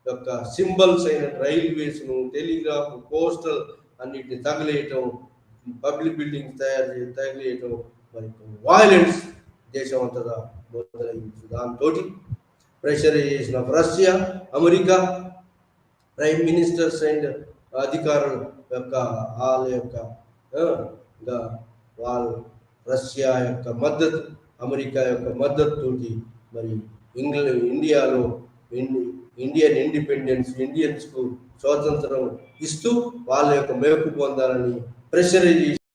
యొక్క సింబల్స్ అయిన రైల్వేస్ను, టెలిగ్రాఫ్, పోస్టల్ అన్నిటిని తగిలేయటం, పబ్లిక్ బిల్డింగ్స్ తగిలేయటం, మరి వైలెన్స్ దేశం అంతటా మొదలైంది. దాంతో pressurization of Russia, America prime ministers and అధికారుల యొక్క వాళ్ళ యొక్క రష్యా యొక్క మద్దతు, అమెరికా యొక్క మద్దతుతోటి మరి ఇండియాలో ఇండియన్ ఇండిపెండెన్స్, ఇండియన్స్కు స్వాతంత్రం ఇస్తూ వాళ్ళ యొక్క మేరకు పొందాలని ప్రెషరైజేషన్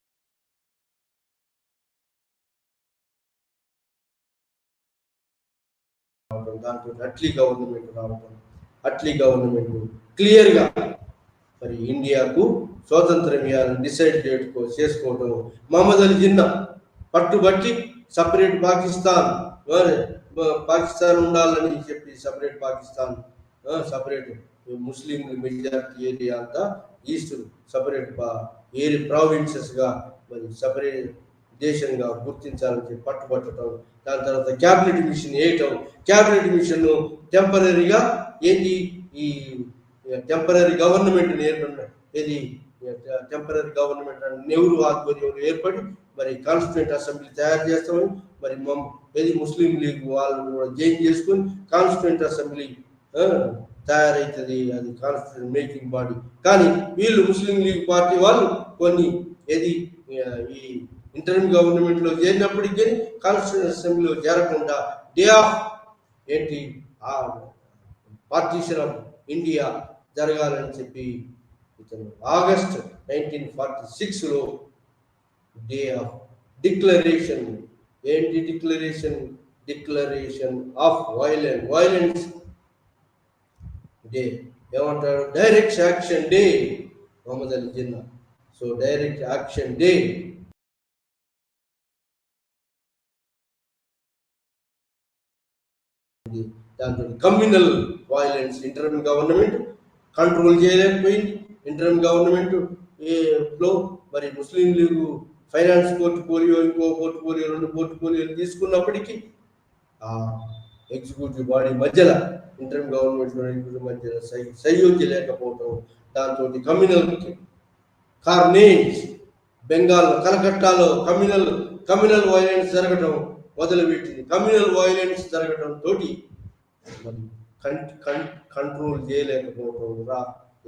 రావడం, దాంట్లో అట్లీ గవర్నమెంట్ రావడం, అట్లీ గవర్నమెంట్ క్లియర్గా మరి ఇండియాకు స్వాతంత్రం ఇవ్వాలని డిసైడ్ చేసుకోవటం. మహమ్మద్ అలీ జిన్నా పట్టుబట్టి సపరేట్ పాకిస్తాన్ ఉండాలని చెప్పి సపరేట్ పాకిస్తాన్, సపరేట్ ముస్లిం మెజారిటీ ఏరియా అంతా ఈస్ట్ సపరేట్ ప్రావిన్సెస్గా మరి సపరేట్ దేశంగా గుర్తించాలని చెప్పి పట్టుబట్టడం. దాని తర్వాత క్యాబినెట్ మిషన్ వేయటం. క్యాబినెట్ మిషన్ టెంపరీగా ఏంటి ఈ టెంపరీ గవర్నమెంట్ ఏది టెంపరీ గవర్నమెంట్ అంటే నెహ్రూ ఆధ్వర్యంలో ఏర్పడి మరి కాన్స్టిట్యూంట్ అసెంబ్లీ తయారు చేస్తామని మరి ఏది ముస్లిం లీగ్ వాళ్ళు కూడా జాయిన్ చేసుకొని కాన్స్టిట్యూంట్ అసెంబ్లీ తయారవుతుంది, అది కాన్స్టిట్యూషన్ మేకింగ్ బాడీ. కానీ వీళ్ళు ముస్లిం లీగ్ పార్టీ వాళ్ళు కొన్ని ఏది ఈ ఇంటర్మ్ గవర్నమెంట్లో చేరినప్పటికీ కాన్స్టిట్యూషన్ అసెంబ్లీలో చేరకుండా డే ఆఫ్ ఏంటి పార్టీషన్ ఆఫ్ ఇండియా జరగాలని చెప్పి ఇతను ఆగస్ట్ 1946లో డే ఆఫ్ డిక్లరేషన్ ఏంటి డిక్లరేషన్ ఆఫ్ వైలెన్స్ డే ఏమంటారు? Direct action day Mohammed Ali Jinnah. So direct action day దాంతో communal violence interim government control చేయలేకపోయింది. ఇంటర్మ్ గవర్నమెంట్ లో మరి ముస్లిం లీగ్ ఫైనాన్స్ పోర్ట్ఫోలియో, ఇంకో పోర్ట్ఫోలియో, 2 పోర్ట్ఫోలియోలు తీసుకున్నప్పటికీ ఆ ఎగ్జిక్యూటివ్ బాడీ మధ్యలో ఇంటర్మ్ గవర్నమెంట్ ఎగ్జిక్యూటివ్ మధ్యలో సహయోగించలేకపోవటం, దాంతో కమ్యూనల్ కార్నేజ్ బెంగాల్ కలకట్టాలో కమ్యూనల్ వైలెన్స్ జరగటం మొదలుపెట్టింది. కమ్యూనల్ వైలెన్స్ జరగటం తోటి మరి కంట్రోల్ చేయలేకపోవటం,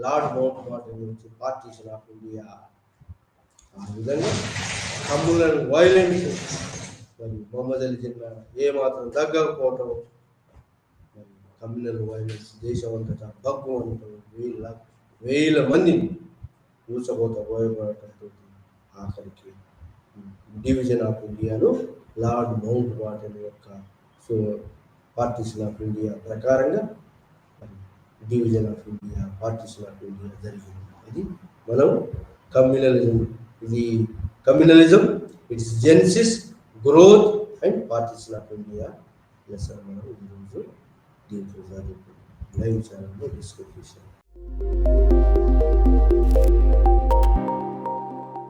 లార్డ్ మౌంట్ బాటన్ నుంచి పార్టీషన్ ఆఫ్ ఇండియా, ఆ విధంగా కమ్యూనల్ వైలెన్స్ మరి మొహమ్మద్ అలీ జిన్నా ఏమాత్రం తగ్గకపోవటం, మరి కమ్యూనల్ వైలెన్స్ దేశం అంతటా భగ్గు అనటం, వేల మందిని ఊచకోత పోయబడటంతో ఆఖరికి డివిజన్ ఆఫ్ ఇండియాను లార్డ్ మౌంట్ బాటన్ యొక్క పార్టీషన్ ఆఫ్ ఇండియా ప్రకారంగా division of India, partition of India జరిగింది. ఇది మనం communalism it's జెన్సిస్, growth and partition of India lesson మనం ఈరోజు దీంట్లో లైవ్ ఛానల్లో డిస్కస్ చేశాం.